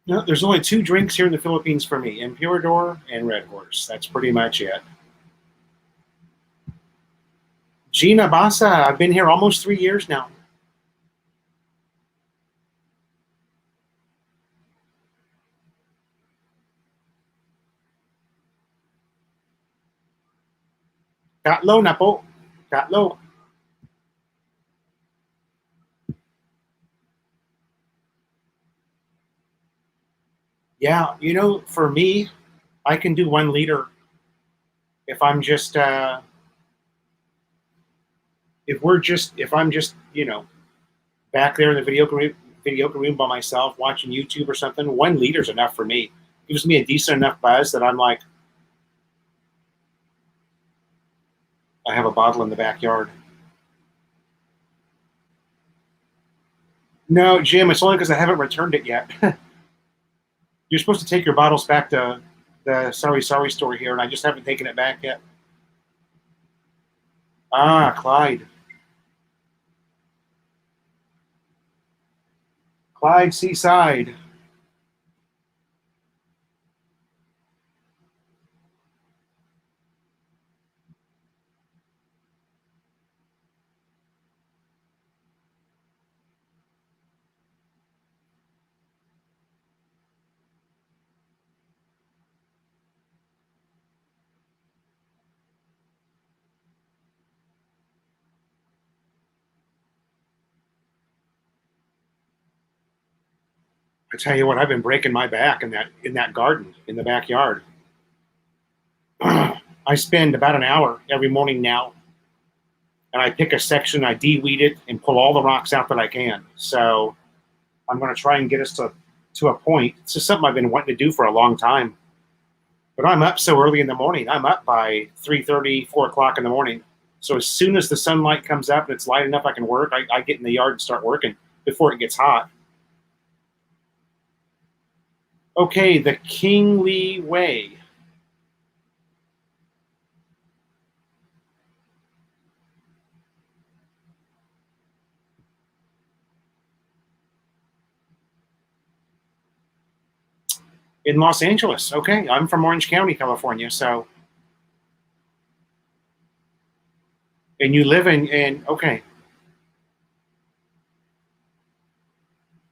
No, there's only two drinks here in the Philippines for me: Emperador and Red Horse. That's pretty much it. Gina Basa, I've been here almost 3 years now. Tatlo na po. Tatlo. Yeah, for me, I can do 1 liter if I'm just if I'm just back there in the video room by myself watching YouTube or something. 1 liter is enough for me. It gives me a decent enough buzz that I'm like, I have a bottle in the backyard. No, Jim, it's only because I haven't returned it yet. You're supposed to take your bottles back to the Sorry store here, and I just haven't taken it back yet. Ah, Clyde. Clyde Seaside. I tell you what, I've been breaking my back in that garden in the backyard. I spend about an hour every morning now, and I pick a section, I de-weed it, and pull all the rocks out that I can. So I'm going to try and get us to a point. It's just something I've been wanting to do for a long time. But I'm up so early in the morning. I'm up by 3:30, 4 o'clock in the morning. So as soon as the sunlight comes up and it's light enough I can work, I get in the yard and start working before it gets hot. Okay, the Kingly Way. In Los Angeles. Okay, I'm from Orange County, California. So, and you live in okay.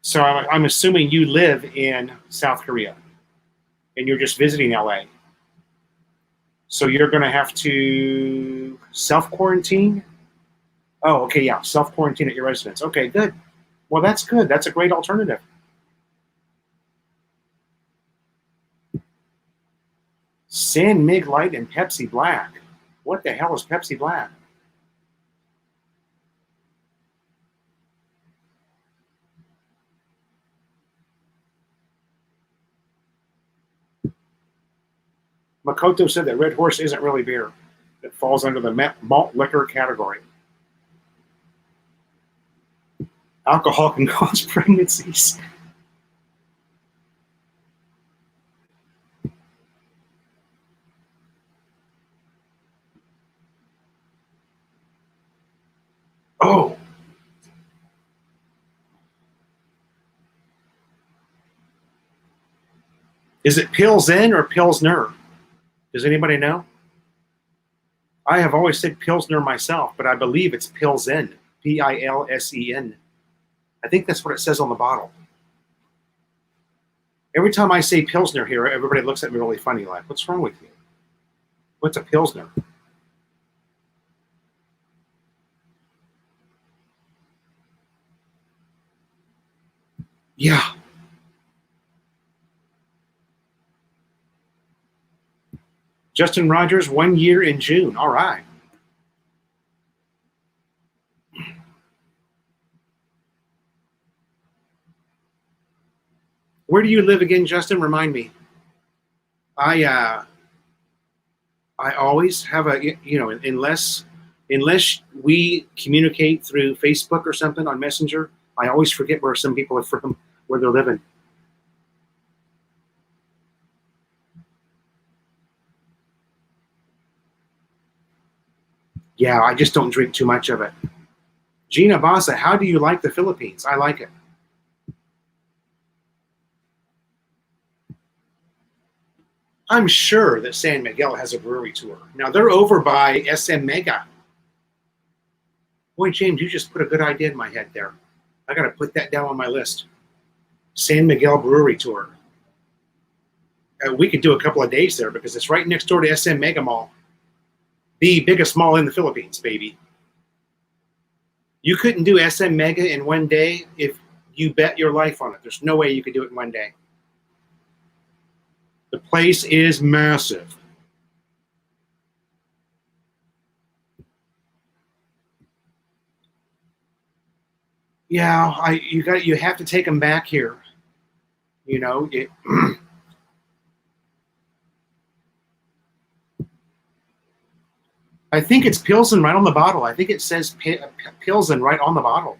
So I'm assuming you live in South Korea and you're just visiting LA. So you're going to have to self quarantine. Oh, okay, yeah, self quarantine at your residence. Okay, good. Well, that's good. That's a great alternative. San Mig Light and Pepsi Black. What the hell is Pepsi Black? Makoto said that Red Horse isn't really beer. It falls under the malt liquor category. Alcohol can cause pregnancies. Oh, is it Pilsen or Pilsner? Does anybody know? I have always said Pilsner myself, but I believe it's Pilsen. Pilsen. I think that's what it says on the bottle. Every time I say Pilsner here, everybody looks at me really funny, like, what's wrong with you? What's a Pilsner? Yeah. Justin Rogers, 1 year in June. All right. Where do you live again, Justin? Remind me. I I always have unless we communicate through Facebook or something on Messenger, I always forget where some people are from, where they're living. Yeah, I just don't drink too much of it. Gina Basa, how do you like the Philippines? I like it. I'm sure that San Miguel has a brewery tour. Now, they're over by SM Mega. Boy, James, you just put a good idea in my head there. I got to put that down on my list. San Miguel Brewery Tour. We could do a couple of days there because it's right next door to SM Mega Mall. The biggest mall in the Philippines, baby. You couldn't do SM Mega in one day if you bet your life on it. There's no way you could do it in one day. The place is massive. Yeah, you have to take them back here. You know, I think it's Pilsen right on the bottle. I think it says Pilsen right on the bottle.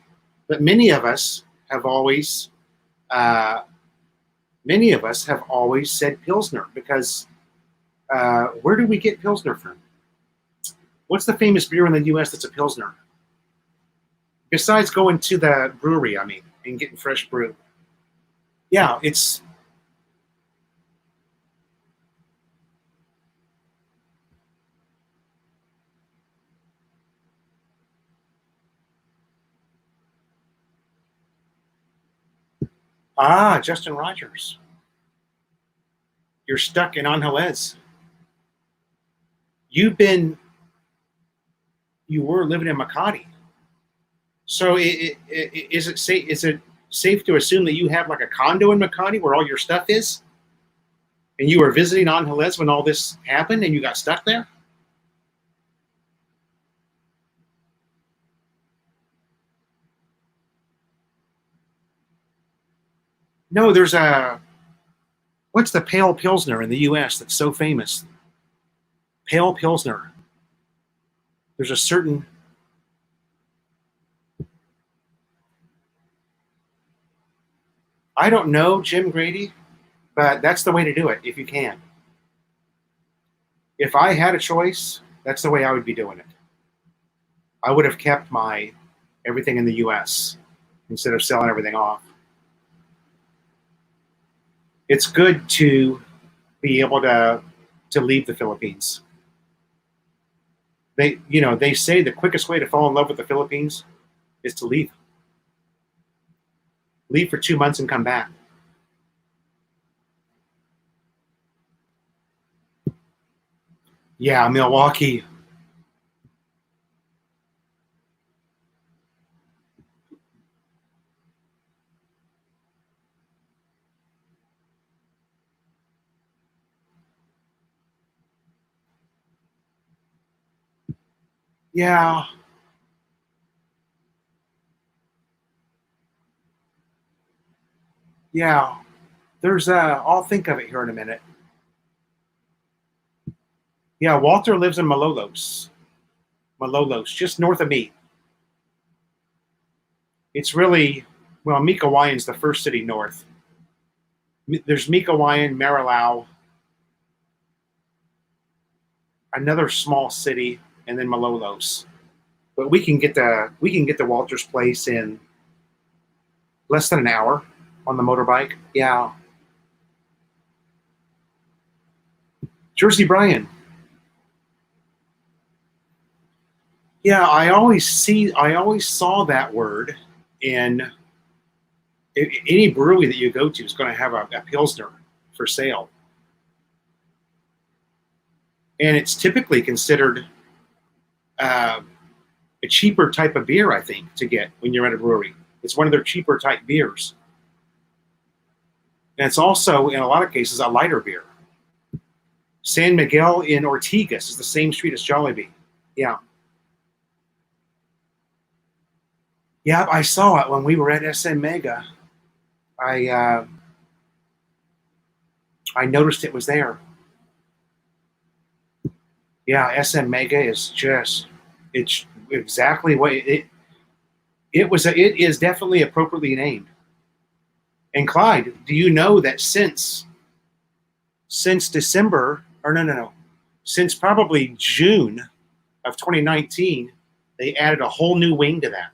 But many of us have always said Pilsner because where do we get Pilsner from? What's the famous beer in the U.S. that's a Pilsner? Besides going to the brewery, I mean, and getting fresh brew. Yeah, it's... Justin Rogers. You're stuck in Angeles. You were living in Makati. So is it safe to assume that you have like a condo in Makati where all your stuff is? And you were visiting Angeles when all this happened and you got stuck there? No, there's what's the pale Pilsner in the U.S. that's so famous? Pale Pilsner. There's a certain... I don't know, Jim Grady, but that's the way to do it if you can. If I had a choice, that's the way I would be doing it. I would have kept my everything in the U.S. instead of selling everything off. It's good to be able to leave the Philippines. They say the quickest way to fall in love with the Philippines is to leave. Leave for 2 months and come back. Yeah, Milwaukee. Yeah. Yeah. There's I'll think of it here in a minute. Yeah, Walter lives in Malolos. Malolos, just north of me. It's really, well, Mikawayan's the first city north. There's Mikawayan, Marilao, another small city, and then Malolos. But we can get to Walter's place in less than an hour on the motorbike. Yeah. Jersey Bryan. Yeah, I always saw that word in any brewery that you go to is going to have a Pilsner for sale. And it's typically considered a cheaper type of beer, I think, to get when you're at a brewery. It's one of their cheaper type beers. And it's also, in a lot of cases, a lighter beer. San Miguel in Ortigas is the same street as Jollibee. Yeah. Yeah, I saw it when we were at SM Mega. I noticed it was there. Yeah, SM Mega is just, it's exactly what it is definitely appropriately named. And Clyde, do you know that since December, or no, since probably June of 2019, they added a whole new wing to that.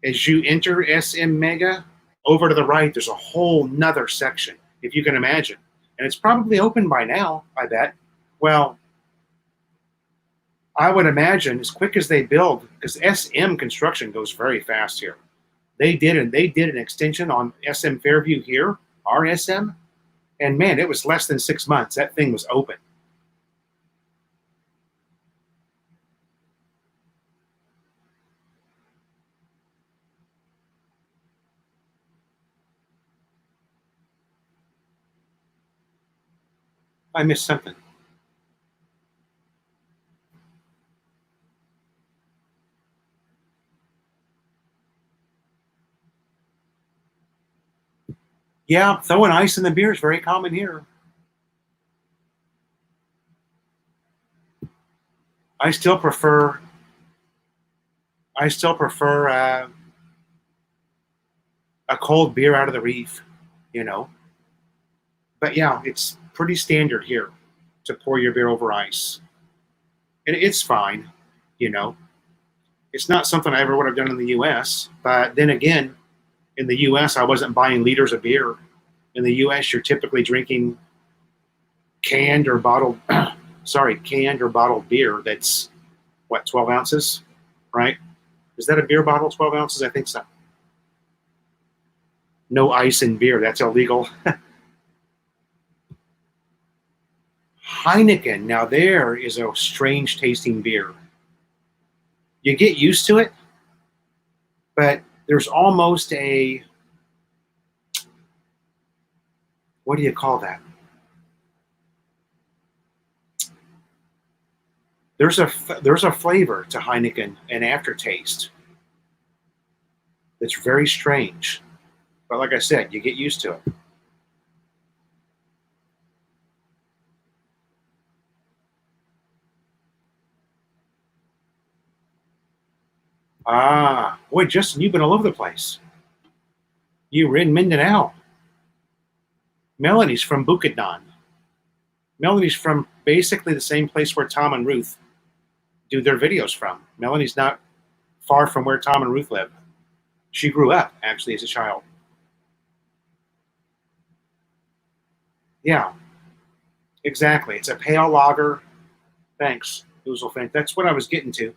As you enter SM Mega, over to the right, there's a whole nother section, if you can imagine. And it's probably open by now, I bet. Well, I would imagine as quick as they build, because SM construction goes very fast here. They did an extension on SM Fairview here, our SM, and man, it was less than 6 months. That thing was open. I missed something. Yeah, throwing ice in the beer is very common here. I still prefer. I still prefer a cold beer out of the reef, you know. But yeah, it's pretty standard here to pour your beer over ice, and it's fine, you know. It's not something I ever would have done in the U.S. But then again, in the U.S., I wasn't buying liters of beer. In the U.S., you're typically drinking canned or bottled, canned or bottled beer. That's what, 12 ounces, right? Is that a beer bottle, 12 ounces? I think so. No ice in beer. That's illegal. Heineken. Now there is a strange tasting beer. You get used to it, but there's almost a, what do you call that? There's a flavor to Heineken, an aftertaste. It's very strange. But like I said, you get used to it. Ah, boy, Justin, you've been all over the place. You were in Mindanao. Melanie's from Bukidnon. Melanie's from basically the same place where Tom and Ruth do their videos from. Melanie's not far from where Tom and Ruth live. She grew up, actually, as a child. Yeah, exactly. It's a pale lager. Thanks, Ouzelfink. That's what I was getting to.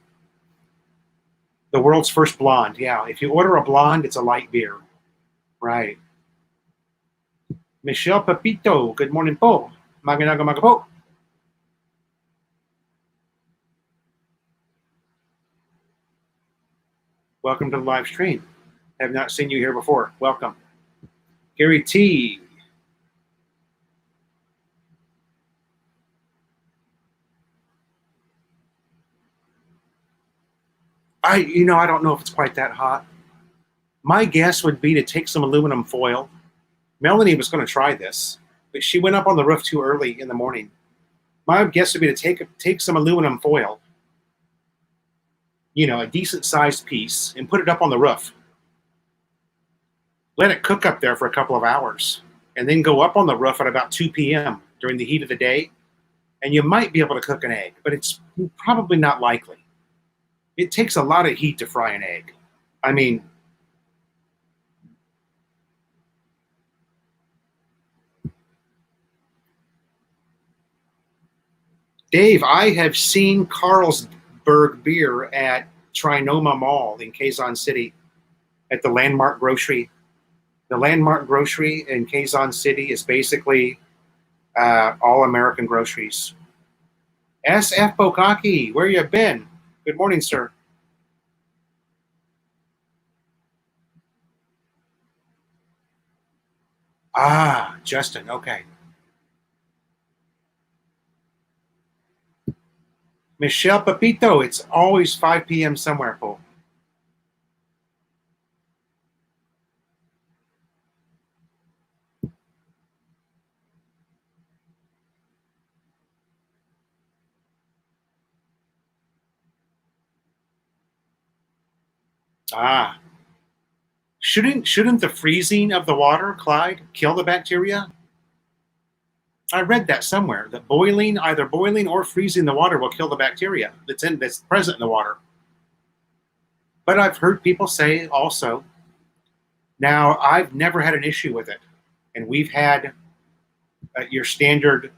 The world's first blonde. Yeah, if you order a blonde, it's a light beer. Right. Michelle Pepito, good morning po. Magandang umaga po. Welcome to the live stream. Have not seen you here before. Welcome. Gary T. I don't know if it's quite that hot. My guess would be to take some aluminum foil. Melanie was going to try this, but she went up on the roof too early in the morning. My guess would be to take some aluminum foil, a decent sized piece, and put it up on the roof. Let it cook up there for a couple of hours, and then go up on the roof at about 2 p.m. during the heat of the day, and you might be able to cook an egg, but it's probably not likely. It takes a lot of heat to fry an egg. I mean, Dave, I have seen Carlsberg beer at Trinoma Mall in Quezon City at the Landmark Grocery. The Landmark Grocery in Quezon City is basically all American groceries. SF Bokaki, where you been? Good morning, sir. Ah, Justin, okay. Michelle Pepito, it's always 5 p.m. somewhere, Paul. Ah. Shouldn't the freezing of the water, Clyde, kill the bacteria? I read that somewhere, that either boiling or freezing the water will kill the bacteria that's present in the water. But I've heard people say also, now I've never had an issue with it. And we've had your standard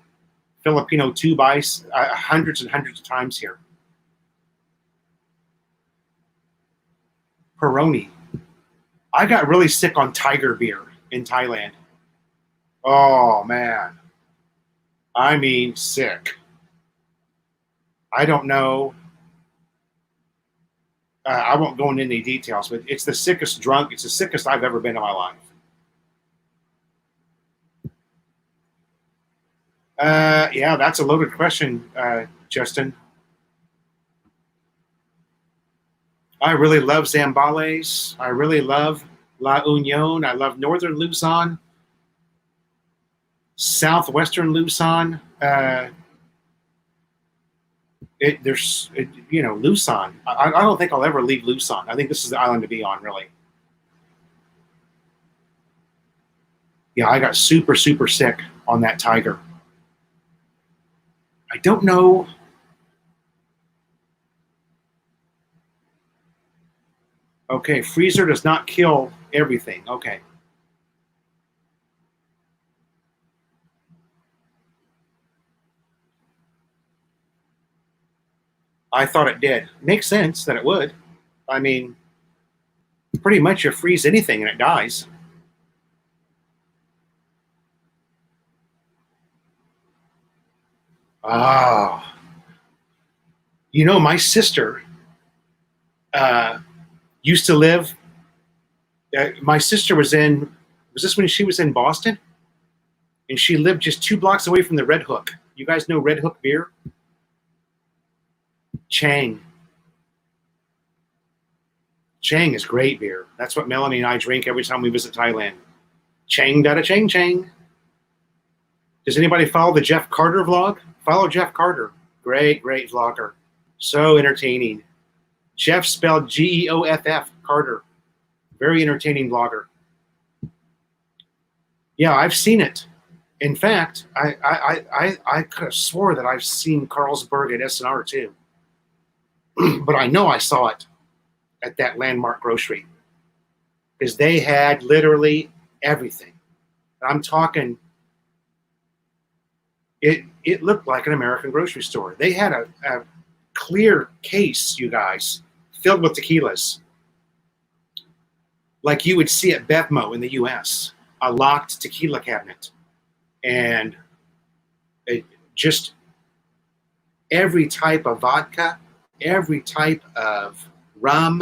Filipino 2 x hundreds and hundreds of times here. Peroni. I got really sick on tiger beer in Thailand. Oh, man. I mean, sick. I don't know. I won't go into any details, but it's the sickest drunk. It's the sickest I've ever been in my life. Yeah, that's a loaded question, Justin. I really love Zambales. I really love La Union. I love Northern Luzon, Southwestern Luzon. Luzon. I don't think I'll ever leave Luzon. I think this is the island to be on, really. Yeah, I got super, super sick on that tiger. I don't know. Okay, freezer does not kill everything. Okay. I thought it did. Makes sense that it would. I mean, pretty much you freeze anything and it dies. Oh. My sister used to live. My sister was this when she was in Boston? And she lived just 2 blocks away from the Red Hook. You guys know Red Hook beer? Chang. Chang is great beer. That's what Melanie and I drink every time we visit Thailand. Chang da chang chang. Does anybody follow the Jeff Carter vlog? Follow Jeff Carter. Great, great vlogger. So entertaining. Jeff spelled Geoff, Carter. Very entertaining vlogger. Yeah, I've seen it. In fact, I could have swore that I've seen Carlsberg at SNR too. But I know I saw it at that landmark grocery because they had literally everything. I'm talking, it looked like an American grocery store. They had a clear case, you guys, filled with tequilas, like you would see at Bevmo in the US, a locked tequila cabinet. And just every type of vodka, every type of rum,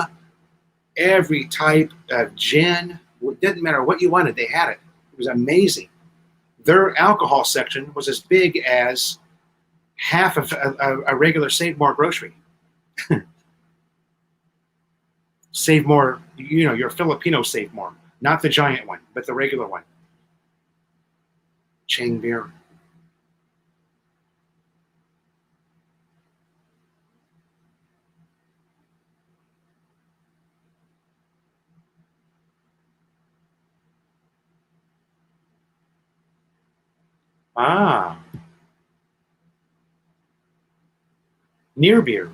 every type of gin. It didn't matter what you wanted, they had it. It was amazing. Their alcohol section was as big as half of a regular Save More grocery. Save More, your Filipino Save More, not the giant one, but the regular one. Chang beer. Ah, near beer.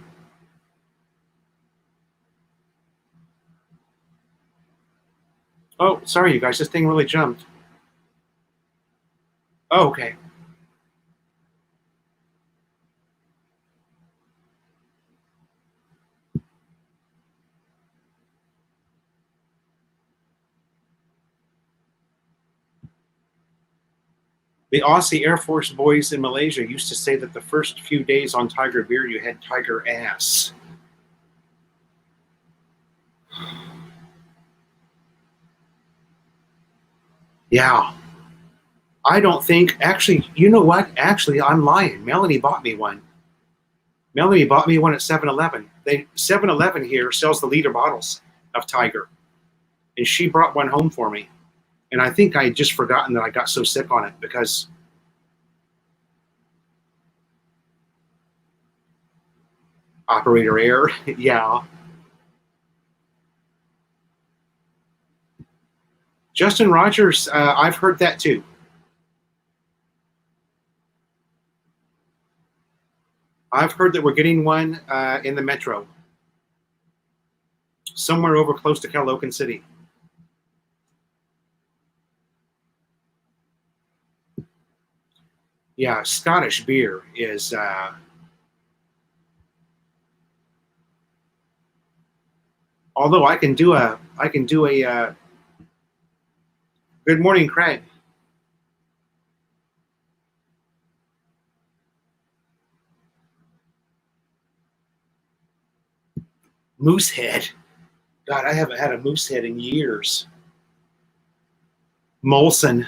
Oh, sorry, you guys. This thing really jumped. Oh, okay. The Aussie Air Force boys in Malaysia used to say that the first few days on Tiger beer, you had tiger ass. Yeah. I don't think, actually, you know what? Actually, I'm lying. Melanie bought me one. Melanie bought me one at 7-Eleven. 7-Eleven here sells the liter bottles of Tiger. And she brought one home for me. And I think I had just forgotten that I got so sick on it because operator error. Yeah. Justin Rogers, I've heard that too. I've heard that we're getting one in the metro. somewhere over close to Caloocan City. Yeah, Scottish beer is although I can do a good morning, Craig. Moosehead. God, I haven't had a Moosehead in years. Molson.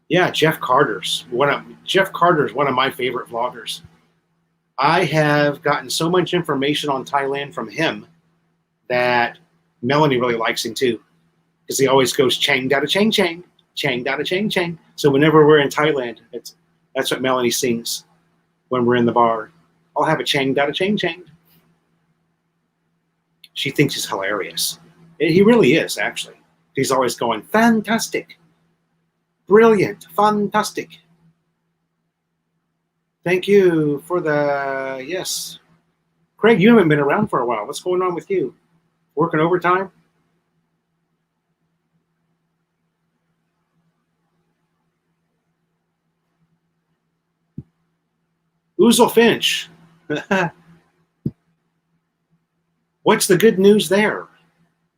Yeah, Jeff Carter's one of my favorite vloggers. I have gotten so much information on Thailand from him that Melanie really likes him too, because he always goes chang dada chang chang, chang dada chang chang. So whenever we're in Thailand, that's what Melanie sings when we're in the bar. I'll have a chang dada chang chang. She thinks he's hilarious. He really is, actually. He's always going, fantastic, brilliant, fantastic. Thank you for the, yes. Craig, you haven't been around for a while. What's going on with you? Working overtime? Oozle Finch. What's the good news there?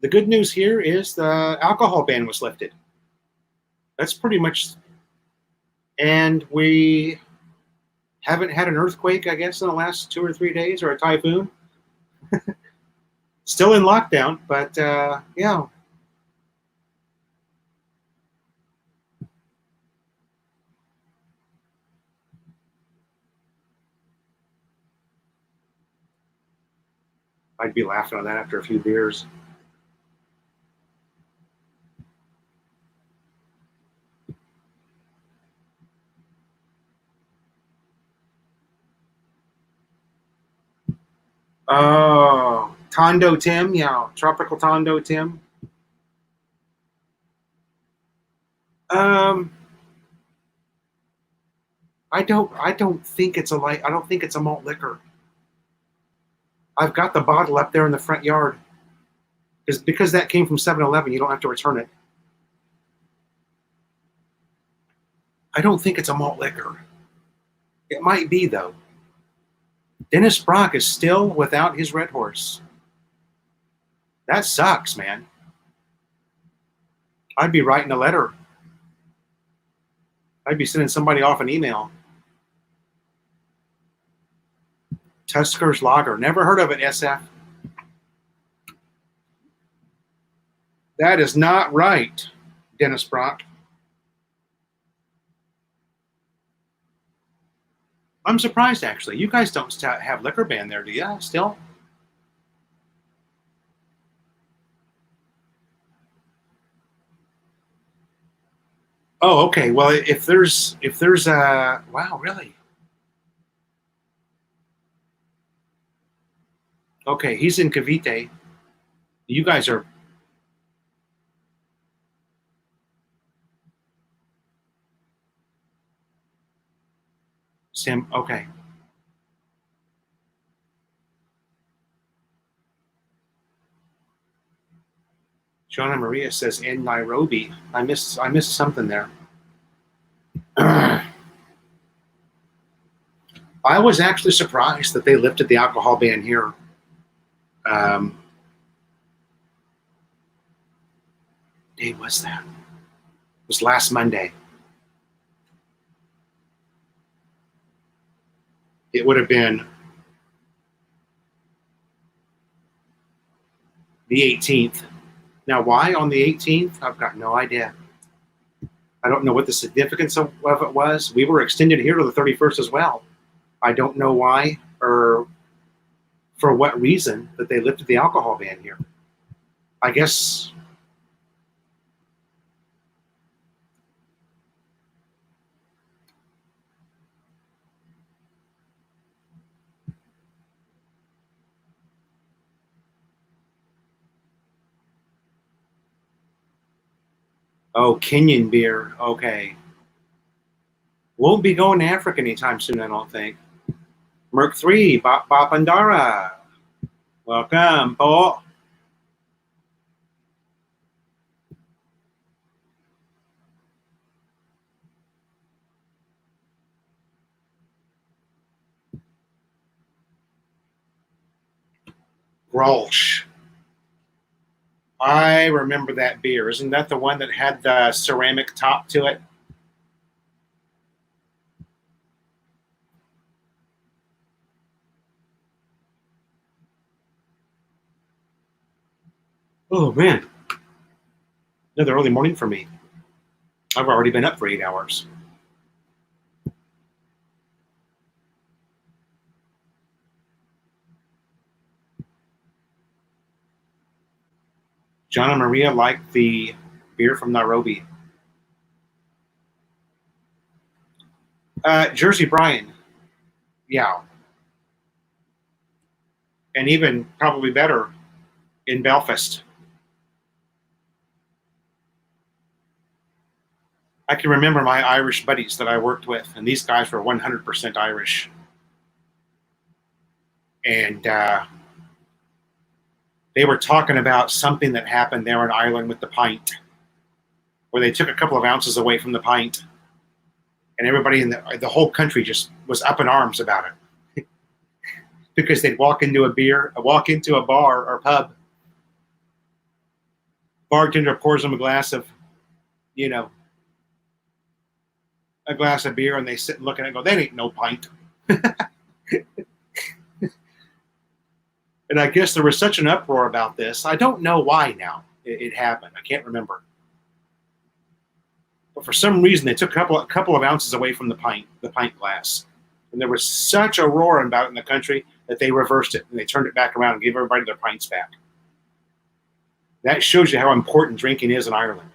The good news here is the alcohol ban was lifted. That's pretty much, and we haven't had an earthquake, I guess, in the last 2 or 3 days, or a typhoon. Still in lockdown, but yeah. I'd be laughing on that after a few beers. Oh, Tondo Tim, yeah, Tropical Tondo Tim. I don't think it's a malt liquor. I've got the bottle up there in the front yard. Because that came from 7-Eleven, you don't have to return it. I don't think it's a malt liquor. It might be, though. Dennis Brock is still without his Red Horse. That sucks, man. I'd be writing a letter. I'd be sending somebody off an email. Tusker's Lager. Never heard of it, SF. That is not right, Dennis Brock. I'm surprised, actually. You guys don't have liquor ban there, do you? Still? Oh, okay. Well, if there's wow, really? Okay, he's in Cavite. You guys are. Sim. Okay. Joanna Maria says in Nairobi. I missed something there. I was actually surprised that they lifted the alcohol ban here. Day was that? It was last Monday. It would have been the 18th. Now, why on the 18th? I've got no idea. I don't know what the significance of it was. We were extended here to the 31st as well. I don't know why or for what reason that they lifted the alcohol ban here. I guess. Oh, Kenyan beer. Okay. Won't be going to Africa anytime soon, I don't think. Merc 3, Bapandara. Welcome, Paul. Grolsch. I remember that beer. Isn't that the one that had the ceramic top to it? Oh, man. Another early morning for me. I've already been up for 8 hours. John and Maria liked the beer from Nairobi. Jersey Brian. Yeah. And even probably better in Belfast. I can remember my Irish buddies that I worked with, and these guys were 100% Irish. And they were talking about something that happened there in Ireland with the pint, where they took a couple of ounces away from the pint, and everybody in the whole country just was up in arms about it. Because they'd walk into a bar or pub, bartender pours them a glass of beer, and they sit and look at it and go, that ain't no pint. And I guess there was such an uproar about this. I don't know why now it happened. I can't remember. But for some reason, they took a couple of ounces away from the pint glass. And there was such a roar about it in the country that they reversed it, and they turned it back around and gave everybody their pints back. That shows you how important drinking is in Ireland.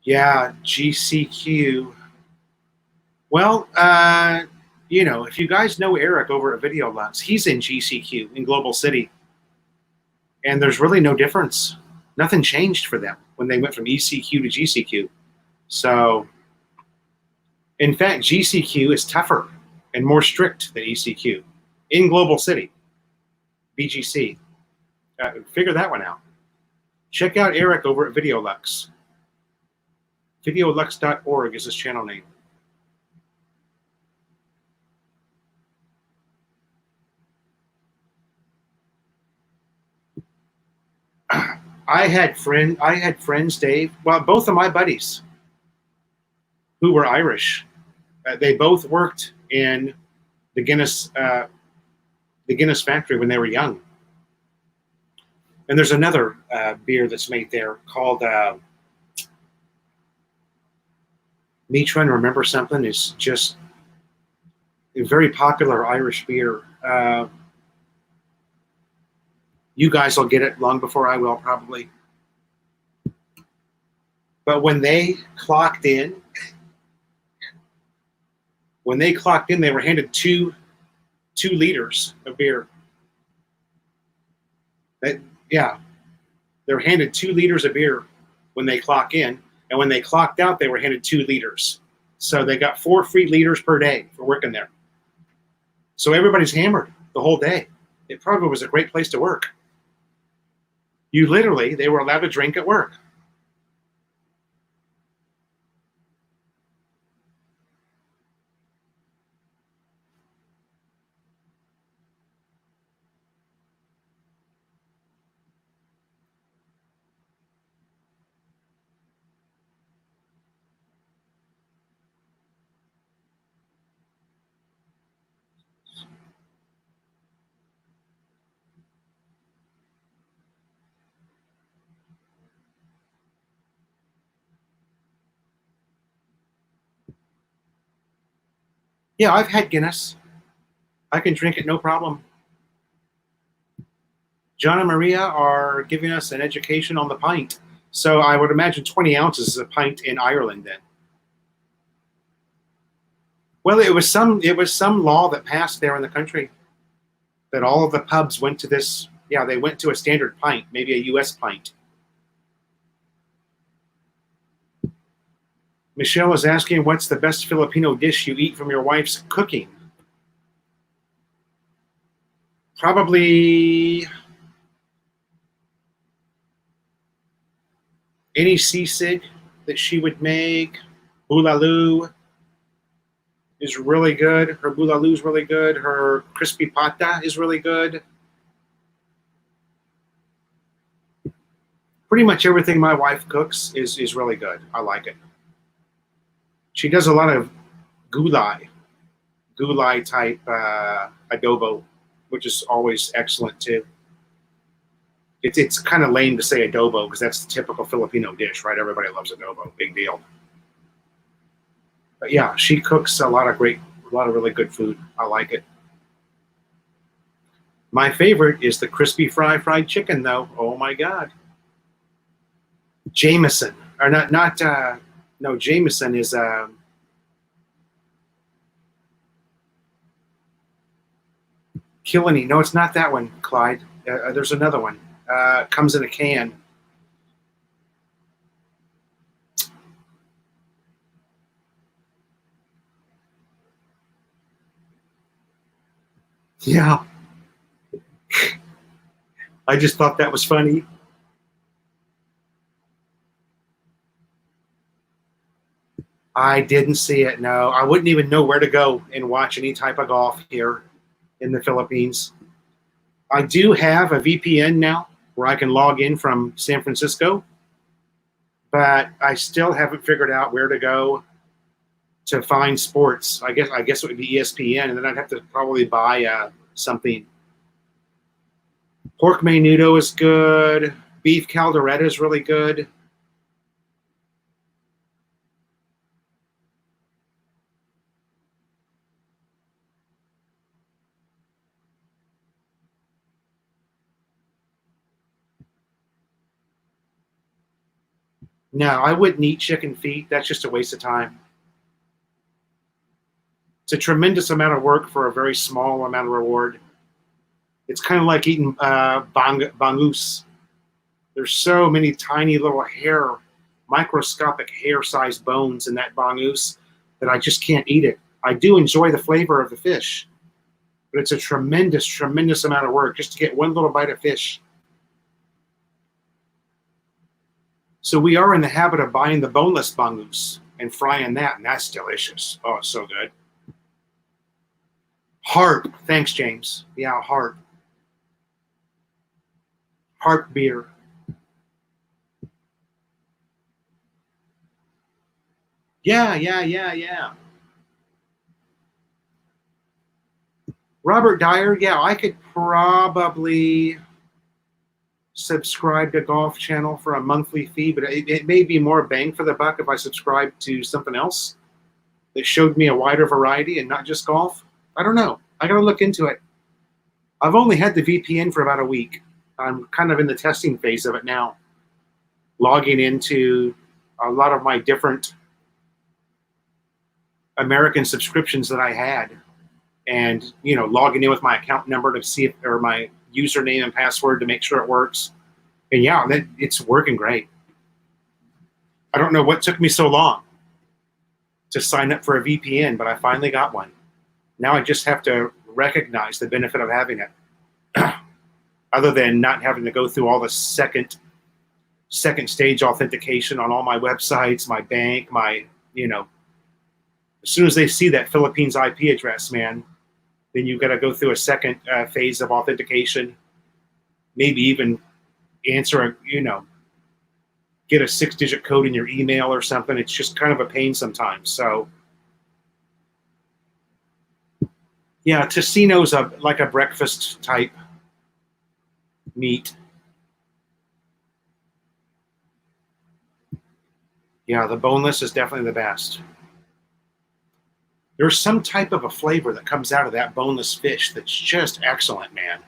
Yeah, GCQ. Well, if you guys know Eric over at Video Lux, he's in GCQ in Global City. And there's really no difference. Nothing changed for them when they went from ECQ to GCQ. So, in fact, GCQ is tougher and more strict than ECQ in Global City, BGC. Figure that one out. Check out Eric over at Video Lux. Videolux.org is his channel name. I had friends, Dave. Well, both of my buddies who were Irish. They both worked in the Guinness factory when they were young. And there's another beer that's made there called. Me trying to remember something is just a very popular Irish beer. You guys will get it long before I will, probably. But when they clocked in, they were handed two liters of beer. They were handed 2 liters of beer when they clock in, and when they clocked out, they were handed 2 liters. So they got 4 free liters per day for working there. So everybody's hammered the whole day. It probably was a great place to work. They were allowed to drink at work. Yeah, I've had Guinness. I can drink it no problem. John and Maria are giving us an education on the pint. So I would imagine 20 ounces is a pint in Ireland then. Well, it was some law that passed there in the country that all of the pubs went to this. Yeah, they went to a standard pint, maybe a U.S. pint. Michelle is asking, what's the best Filipino dish you eat from your wife's cooking? Probably any sisig that she would make. Bulalo is really good. Her bulalo is really good. Her crispy pata is really good. Pretty much everything my wife cooks is really good. I like it. She does a lot of gulay type adobo, which is always excellent too. It's kind of lame to say adobo because that's the typical Filipino dish, right? Everybody loves adobo, big deal. But yeah, she cooks a lot of really good food. I like it. My favorite is the crispy fried chicken, though. Oh my God. Jameson, or not. No, Jameson is Killenny. No, it's not that one, Clyde. There's another one. Comes in a can. Yeah. I just thought that was funny. I didn't see it, no. I wouldn't even know where to go and watch any type of golf here in the Philippines. I do have a VPN now where I can log in from San Francisco, but I still haven't figured out where to go to find sports. I guess it would be ESPN, and then I'd have to probably buy something. Pork menudo is good. Beef caldereta is really good. No, I wouldn't eat chicken feet. That's just a waste of time. It's a tremendous amount of work for a very small amount of reward. It's kind of like eating bangus. There's so many tiny little microscopic hair-sized bones in that bangus that I just can't eat it. I do enjoy the flavor of the fish, but it's a tremendous, tremendous amount of work just to get one little bite of fish. So we are in the habit of buying the boneless bangus and frying that, and that's delicious. Oh, it's so good. Harp. Thanks, James. Yeah, harp. Harp beer. Yeah. Robert Dyer, yeah, I could probably subscribe to Golf Channel for a monthly fee, but it may be more bang for the buck if I subscribe to something else that showed me a wider variety and not just golf. I don't know. I got to look into it. I've only had the VPN for about a week. I'm kind of in the testing phase of it now, logging into a lot of my different American subscriptions that I had, and logging in with my account number to see if, or my username and password to make sure it works. And yeah, it's working great. I don't know what took me so long to sign up for a VPN, but I finally got one. Now I just have to recognize the benefit of having it, other than not having to go through all the second stage authentication on all my websites, my bank, as soon as they see that Philippines IP address, man, then you've got to go through a second phase of authentication, maybe even answer get a 6-digit code in your email or something. It's just kind of a pain sometimes. So yeah, tocino's like a breakfast type meat. Yeah, the boneless is definitely the best. There's some type of a flavor that comes out of that boneless fish that's just excellent, man.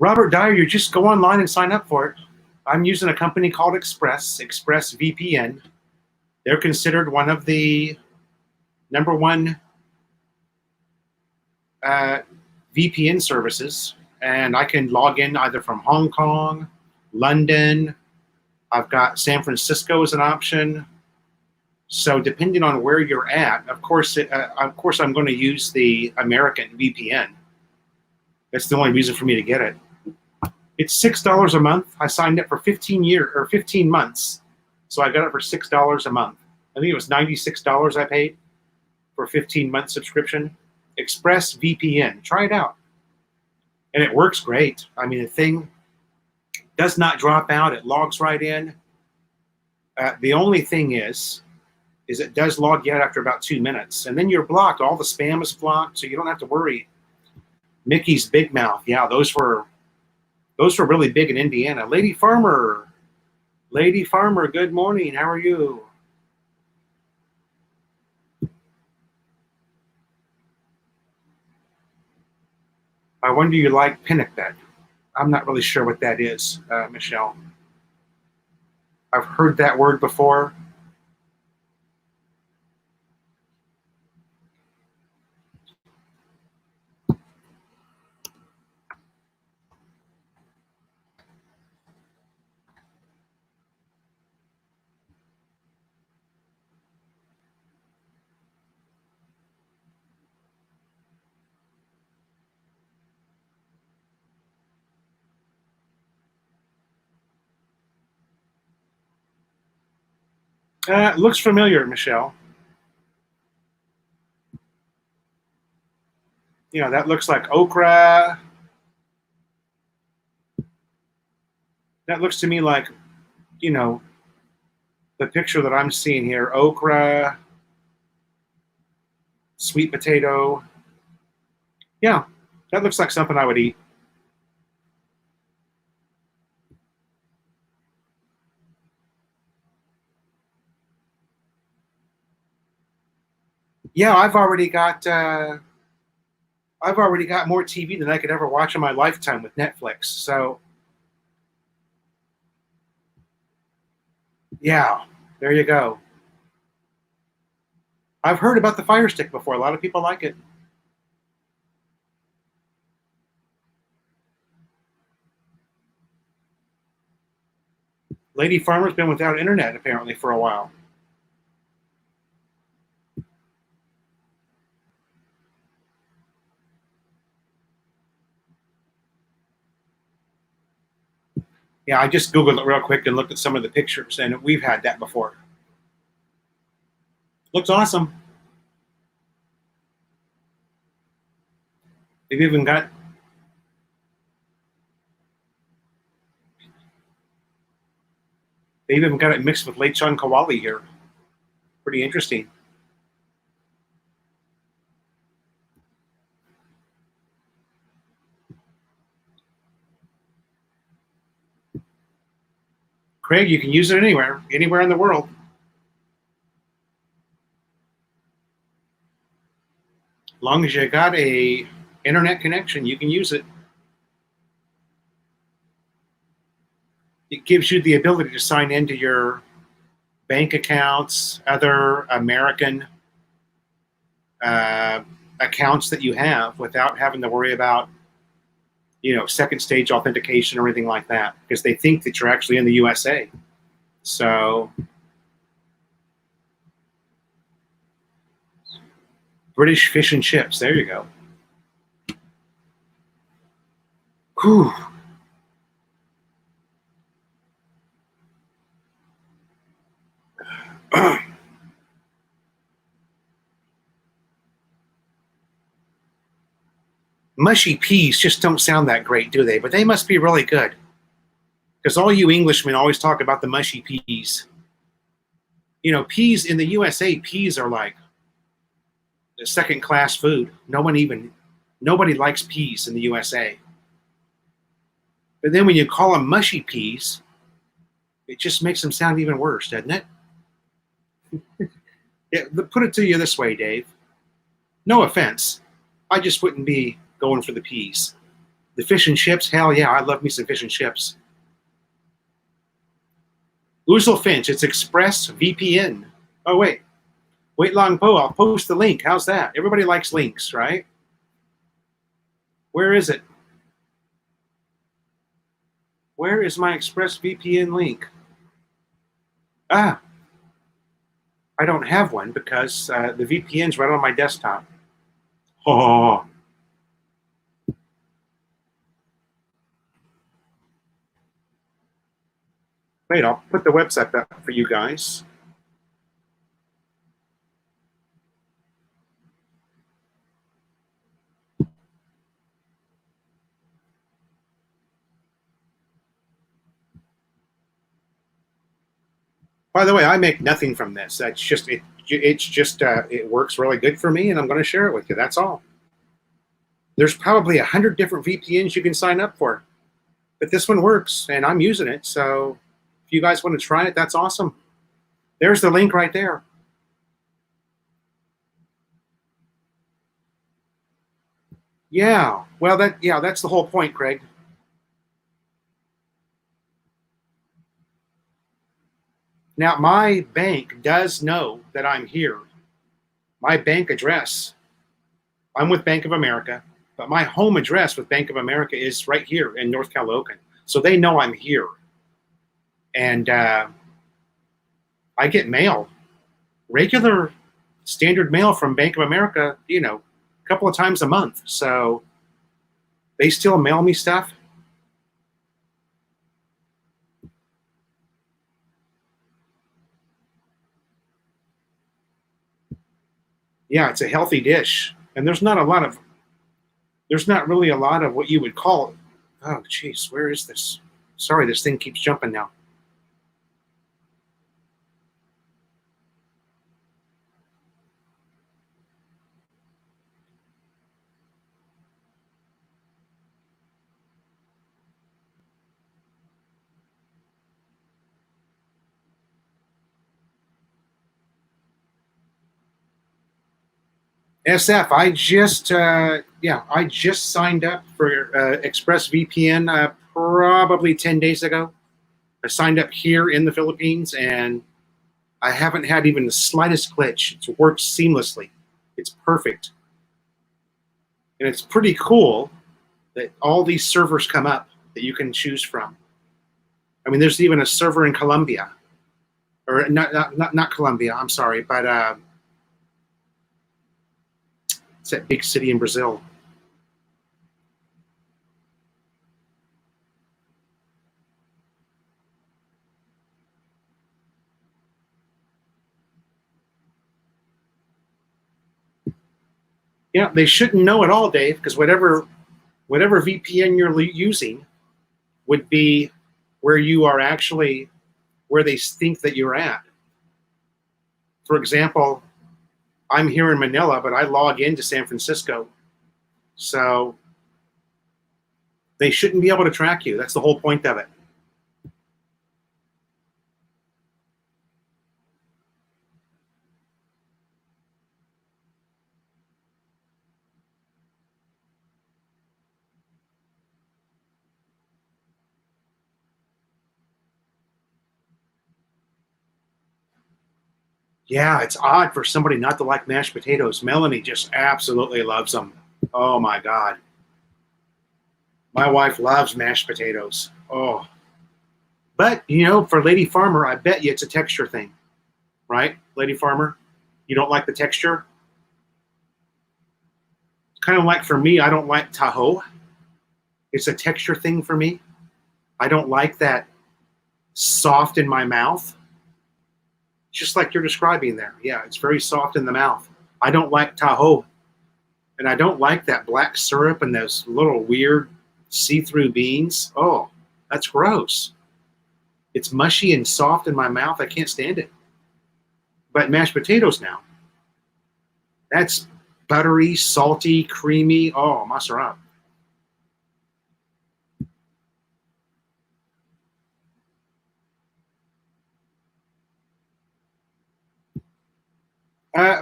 Robert Dyer, you just go online and sign up for it. I'm using a company called Express VPN. They're considered one of the #1 VPN services, and I can log in either from Hong Kong, London. I've got San Francisco as an option. So depending on where you're at, of course, I'm going to use the American VPN. That's the only reason for me to get it. It's $6 a month. I signed up for 15 months, so I got it for $6 a month. I think it was $96 I paid for a 15-month subscription. Express VPN. Try it out, and it works great. I mean, the thing does not drop out. It logs right in. The only thing is it does log you out after about 2 minutes, and then you're blocked. All the spam is blocked, so you don't have to worry. Mickey's Big Mouth, yeah, those were really big in Indiana. Lady Farmer, good morning. How are you? I wonder you like Pinnacle. I'm not really sure what that is, Michelle. I've heard that word before. It looks familiar, Michelle. You know, that looks like okra. That looks to me like, you know, the picture that I'm seeing here, okra, sweet potato. Yeah, that looks like something I would eat. Yeah, I've already got more TV than I could ever watch in my lifetime with Netflix. So, yeah, there you go. I've heard about the Fire Stick before. A lot of people like it. Lady Farmer's been without internet apparently for a while. Yeah, I just Googled it real quick and looked at some of the pictures, and we've had that before. Looks awesome. They've even got it mixed with lechon kawali here. Pretty interesting. Craig, you can use it anywhere in the world. As long as you got a internet connection, you can use it. It gives you the ability to sign into your bank accounts, other American accounts that you have without having to worry about, you know, second stage authentication or anything like that, because they think that you're actually in the USA. So British fish and chips, there you go. Whew. Mushy peas just don't sound that great, do they? But they must be really good, because all you Englishmen always talk about the mushy peas. You know, peas in the USA, peas are like second-class food. Nobody likes peas in the USA. But then when you call them mushy peas, it just makes them sound even worse, doesn't it? Yeah, put it to you this way, Dave. No offense. I just wouldn't be going for the peas. The fish and chips, hell yeah, I love me some fish and chips. Oozle Finch, it's Express VPN. Oh, wait. Wait long po, I'll post the link. How's that? Everybody likes links, right? Where is it? Where is my Express VPN link? Ah, I don't have one because the VPN's right on my desktop. Oh. Wait, I'll put the website up for you guys. By the way, I make nothing from this. That's just it. It's just it works really good for me, and I'm going to share it with you. That's all. There's probably 100 different VPNs you can sign up for, but this one works, and I'm using it. So if you guys want to try it, that's awesome. There's the link right there. Yeah. Well, that's the whole point, Craig. Now, my bank does know that I'm here. My bank address, I'm with Bank of America, but my home address with Bank of America is right here in North Caloocan. So they know I'm here. And I get mail, regular standard mail from Bank of America, a couple of times a month. So they still mail me stuff. Yeah, it's a healthy dish. And there's not really a lot of what you would call, oh, geez, where is this? Sorry, this thing keeps jumping now. SF, I just signed up for ExpressVPN probably 10 days ago. I signed up here in the Philippines, and I haven't had even the slightest glitch. It's worked seamlessly. It's perfect. And it's pretty cool that all these servers come up that you can choose from. I mean, there's even a server in Colombia. Or not Colombia, I'm sorry, but it's that big city in Brazil. Yeah, they shouldn't know it all, Dave, because whatever VPN you're using would be where you are actually, where they think that you're at. For example, I'm here in Manila, but I log into San Francisco. So they shouldn't be able to track you. That's the whole point of it. Yeah, it's odd for somebody not to like mashed potatoes. Melanie just absolutely loves them. Oh my God. My wife loves mashed potatoes. Oh. But, for Lady Farmer, I bet you it's a texture thing. Right, Lady Farmer? You don't like the texture? It's kind of like for me, I don't like Tahoe. It's a texture thing for me. I don't like that soft in my mouth. Just like you're describing there. Yeah, it's very soft in the mouth. I don't like Tahoe. And I don't like that black syrup and those little weird see-through beans. Oh, that's gross. It's mushy and soft in my mouth. I can't stand it. But mashed potatoes now, that's buttery, salty, creamy. Oh, masarap.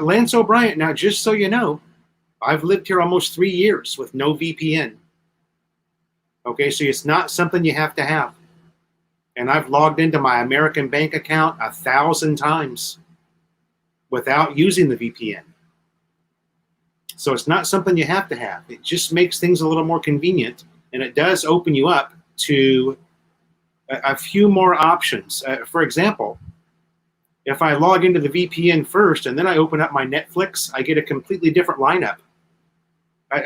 Lance O'Brien, now just so you know, I've lived here almost 3 years with no VPN. Okay, so it's not something you have to have. And I've logged into my American bank account 1,000 times without using the VPN. So it's not something you have to have. It just makes things a little more convenient, and it does open you up to a few more options. For example, if I log into the VPN first and then I open up my Netflix, I get a completely different lineup.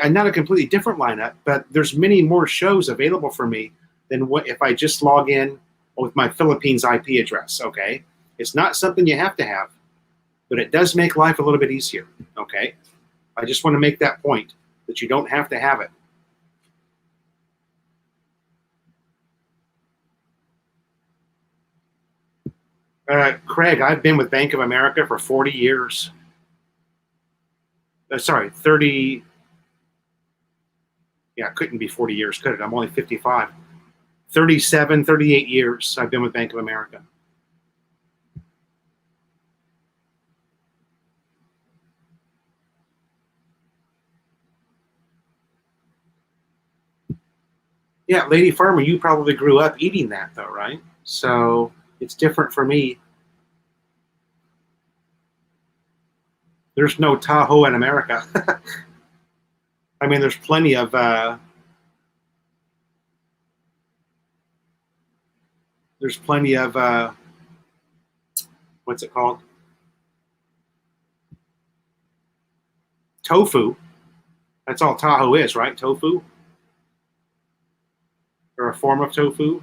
Not a completely different lineup, but there's many more shows available for me than what if I just log in with my Philippines IP address. Okay, it's not something you have to have, but it does make life a little bit easier. Okay, I just want to make that point that you don't have to have it. Craig, I've been with Bank of America for 40 years. Sorry, 30. Yeah, it couldn't be 40 years, could it? I'm only 55. 37, 38 years I've been with Bank of America. Yeah, Lady Farmer, you probably grew up eating that though, right? So it's different for me. There's no Tahoe in America. I mean, there's plenty of what's it called? Tofu. That's all Tahoe is, right? Tofu, or a form of tofu.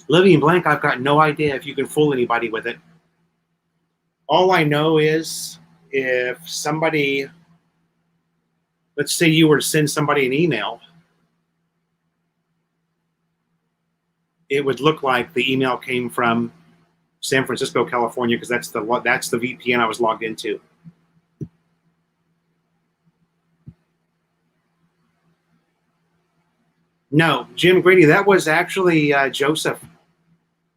Living blank, I've got no idea if you can fool anybody with it. All I know is if somebody, let's say you were to send somebody an email, it would look like the email came from San Francisco, California, because that's the VPN I was logged into. No, Jim Grady, that was actually Joseph.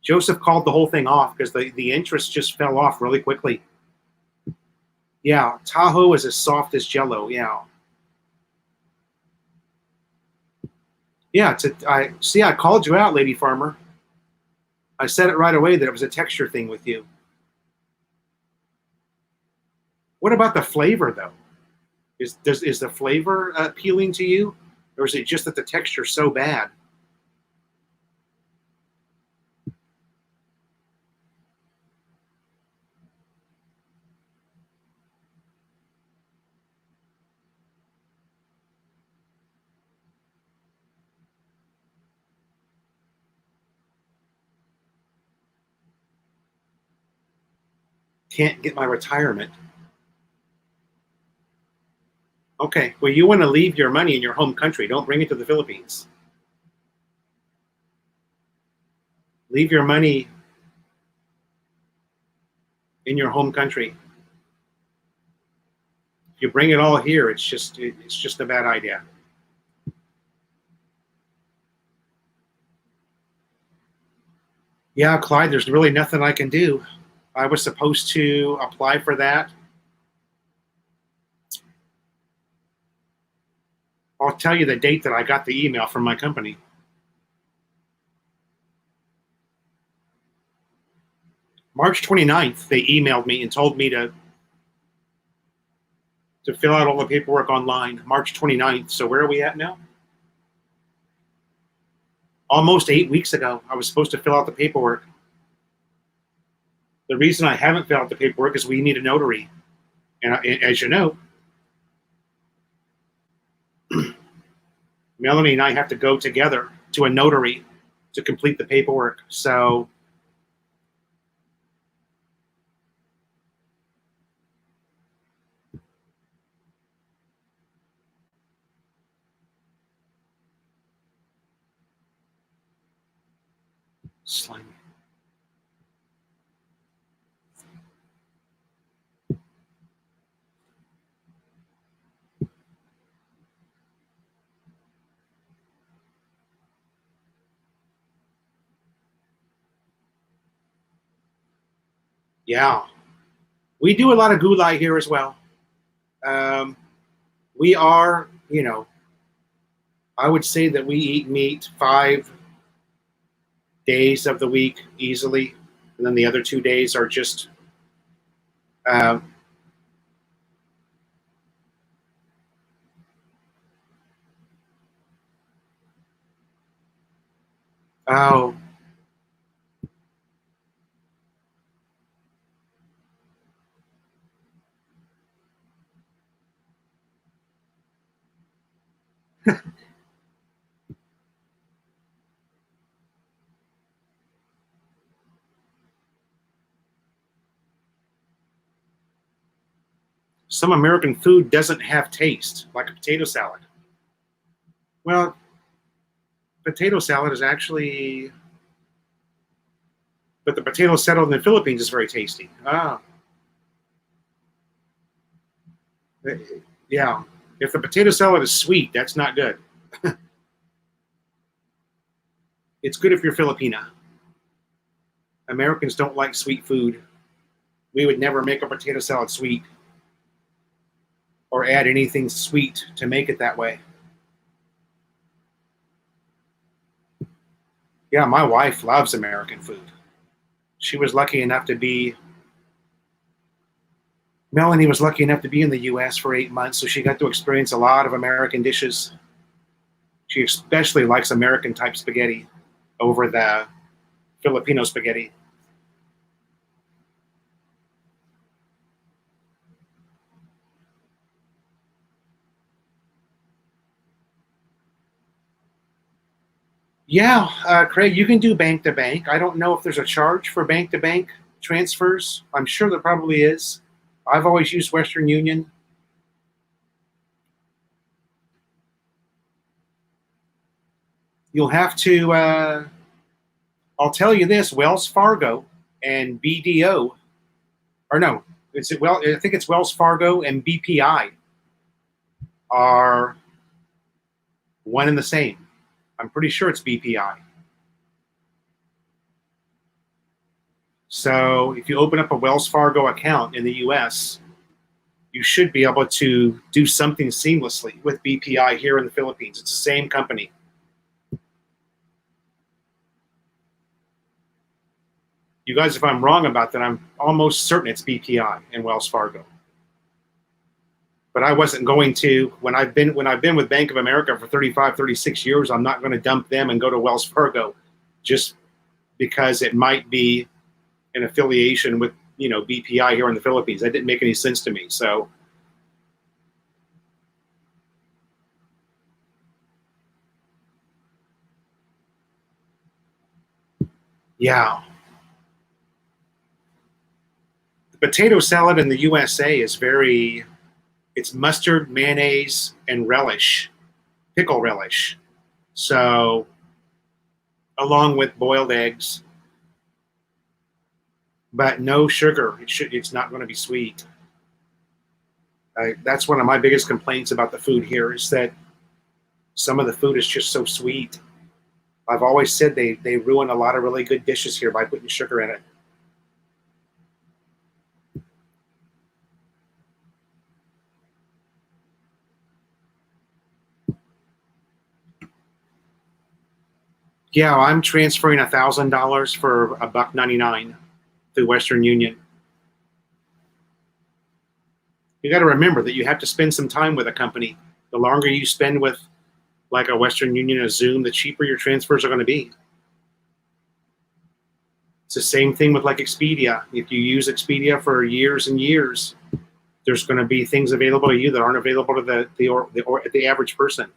Joseph called the whole thing off because the interest just fell off really quickly. Yeah, Tahoe is as soft as Jello. Yeah. Yeah, I called you out, Lady Farmer. I said it right away that it was a texture thing with you. What about the flavor, though? Is the flavor appealing to you, or is it just that the texture's so bad? Can't get my retirement. Okay, well, you want to leave your money in your home country. Don't bring it to the Philippines. Leave your money in your home country. If you bring it all here, it's just a bad idea. Yeah, Clyde, there's really nothing I can do. I was supposed to apply for that. I'll tell you the date that I got the email from my company. March 29th, they emailed me and told me to fill out all the paperwork online. March 29th. So where are we at now? Almost 8 weeks ago, I was supposed to fill out the paperwork. The reason I haven't filled out the paperwork is we need a notary. And as you know, Melanie and I have to go together to a notary to complete the paperwork. So slimy. Yeah. We do a lot of gulai here as well. Um, we are, I would say that we eat meat 5 days of the week easily, and then the other 2 days are just. Uh, oh, some American food doesn't have taste, like a potato salad. Well, potato salad is actually, but the potato salad in the Philippines is very tasty. Ah, yeah. If the potato salad is sweet, that's not good. It's good if you're Filipina. Americans don't like sweet food. We would never make a potato salad sweet or add anything sweet to make it that way. Yeah, my wife loves American food. She was lucky enough to be, Melanie was lucky enough to be in the US for 8 months, so she got to experience a lot of American dishes. She especially likes American type spaghetti over the Filipino spaghetti. Yeah, Craig, you can do bank to bank. I don't know if there's a charge for bank to bank transfers. I'm sure there probably is. I've always used Western Union. You'll have to, I'll tell you this, Wells Fargo and BDO, or no, I think it's Wells Fargo and BPI are one and the same. I'm pretty sure it's BPI. So if you open up a Wells Fargo account in the US, you should be able to do something seamlessly with BPI here in the Philippines. It's the same company. You guys, if I'm wrong about that, I'm almost certain it's BPI and Wells Fargo. But I wasn't going to when I've been with Bank of America for 35, 36 years, I'm not going to dump them and go to Wells Fargo just because it might be an affiliation with, BPI here in the Philippines. That didn't make any sense to me. So yeah. The potato salad in the USA is it's mustard, mayonnaise, and relish, pickle relish. So along with boiled eggs, but no sugar. It's not going to be sweet. That's one of my biggest complaints about the food here is that some of the food is just so sweet. I've always said they ruin a lot of really good dishes here by putting sugar in it. Yeah, I'm transferring $1,000 for $1.99 through Western Union. You got to remember that you have to spend some time with a company. The longer you spend with like a Western Union or Zoom, the cheaper your transfers are going to be. It's the same thing with like Expedia. If you use Expedia for years and years, there's going to be things available to you that aren't available to the average person.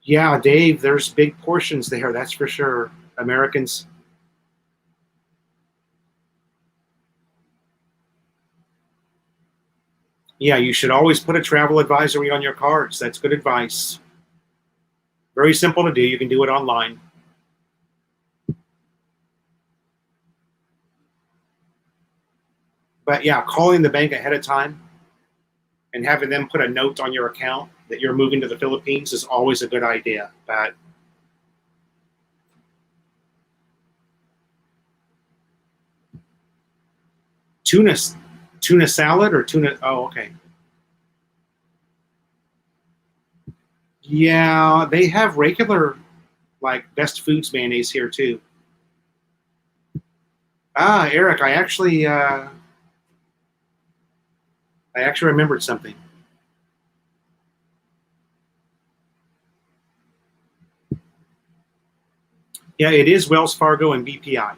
Yeah, Dave, there's big portions there. That's for sure. Americans. Yeah, you should always put a travel advisory on your cards. That's good advice. Very simple to do. You can do it online. But yeah, calling the bank ahead of time and having them put a note on your account that you're moving to the Philippines is always a good idea. But Tuna, tuna salad or tuna? Oh, okay. Yeah, they have regular like Best Foods mayonnaise here too. Ah, Eric, I actually remembered something. Yeah, it is Wells Fargo and BPI.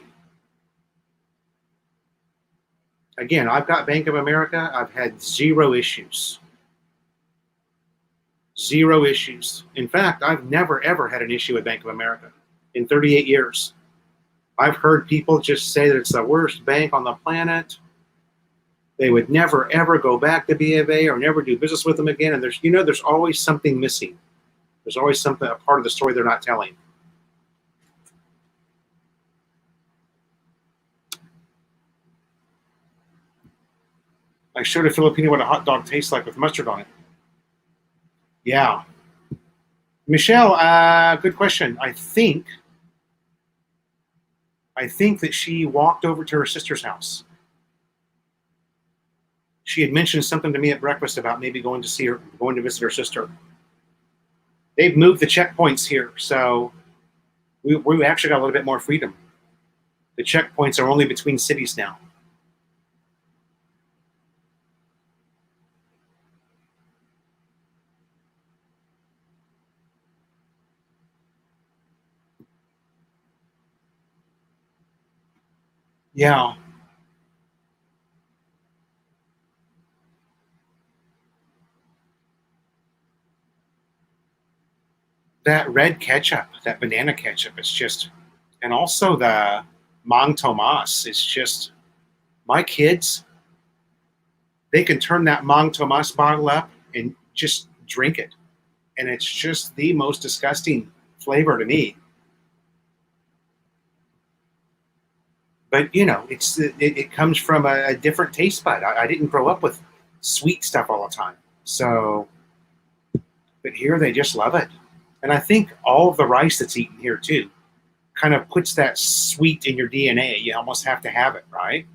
Again, I've got Bank of America. I've had zero issues. Zero issues. In fact, I've never ever had an issue with Bank of America in 38 years. I've heard people just say that it's the worst bank on the planet. They would never ever go back to B of A or never do business with them again. And there's always something missing. There's always something, a part of the story they're not telling. I showed a Filipino what a hot dog tastes like with mustard on it. Yeah. Michelle, good question. I think that she walked over to her sister's house. She had mentioned something to me at breakfast about maybe going to visit her sister. They've moved the checkpoints here, so we actually got a little bit more freedom. The checkpoints are only between cities now. Yeah, that red ketchup, that banana ketchup, is just, and also the Mang Tomas is just, my kids, they can turn that Mang Tomas bottle up and just drink it. And it's just the most disgusting flavor to me. But it comes from a different taste bud. I didn't grow up with sweet stuff all the time. So, but here they just love it. And I think all of the rice that's eaten here too kind of puts that sweet in your DNA. You almost have to have it, right?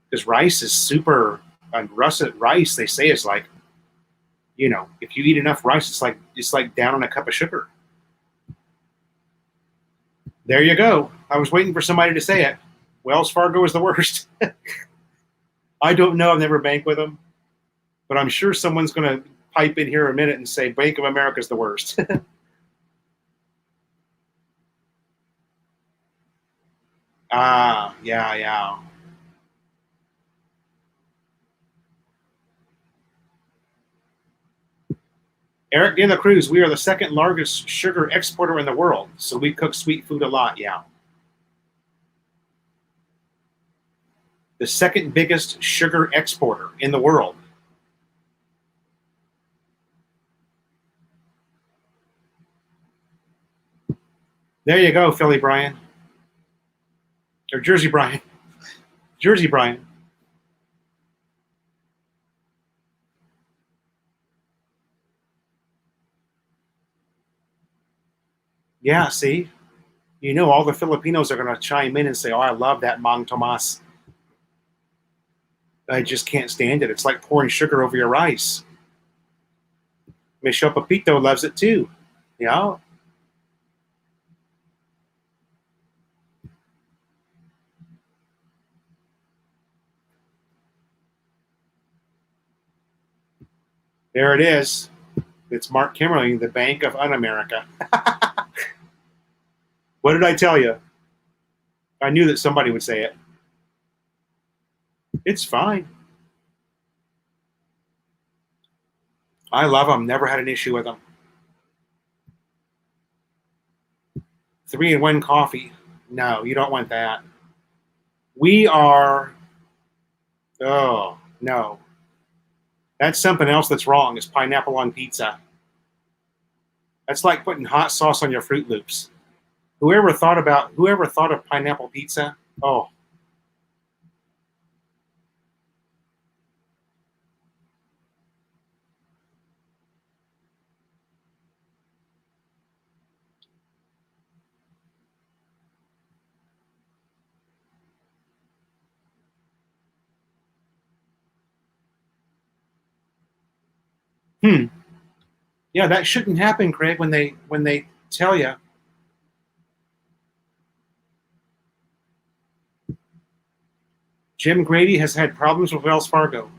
Because rice is super, and russet rice, they say, is like, if you eat enough rice, it's like down on a cup of sugar. There you go. I was waiting for somebody to say it. Wells Fargo is the worst. I don't know. I've never banked with them, but I'm sure someone's going to pipe in here in a minute and say Bank of America is the worst. Ah, yeah, yeah. Eric De La Cruz, we are the second largest sugar exporter in the world, so we cook sweet food a lot. Yeah, the second biggest sugar exporter in the world. There you go, Philly Brian, or Jersey Brian, Jersey Brian. Yeah, see, all the Filipinos are going to chime in and say, "Oh, I love that Mang Tomas. I just can't stand it. It's like pouring sugar over your rice." Michelle Pepito loves it too. Yeah, there it is. It's Mark Kimmerling, the Bank of Un-America. What did I tell you? I knew that somebody would say it. It's fine. I love them. Never had an issue with them. 3-in-1 coffee. No, you don't want that. We are. Oh no, that's something else that's wrong. Is pineapple on pizza? That's like putting hot sauce on your Fruit Loops. Whoever thought of pineapple pizza? Oh, Hmm. Yeah, that shouldn't happen, Craig, when they tell you. Jim Grady has had problems with Wells Fargo.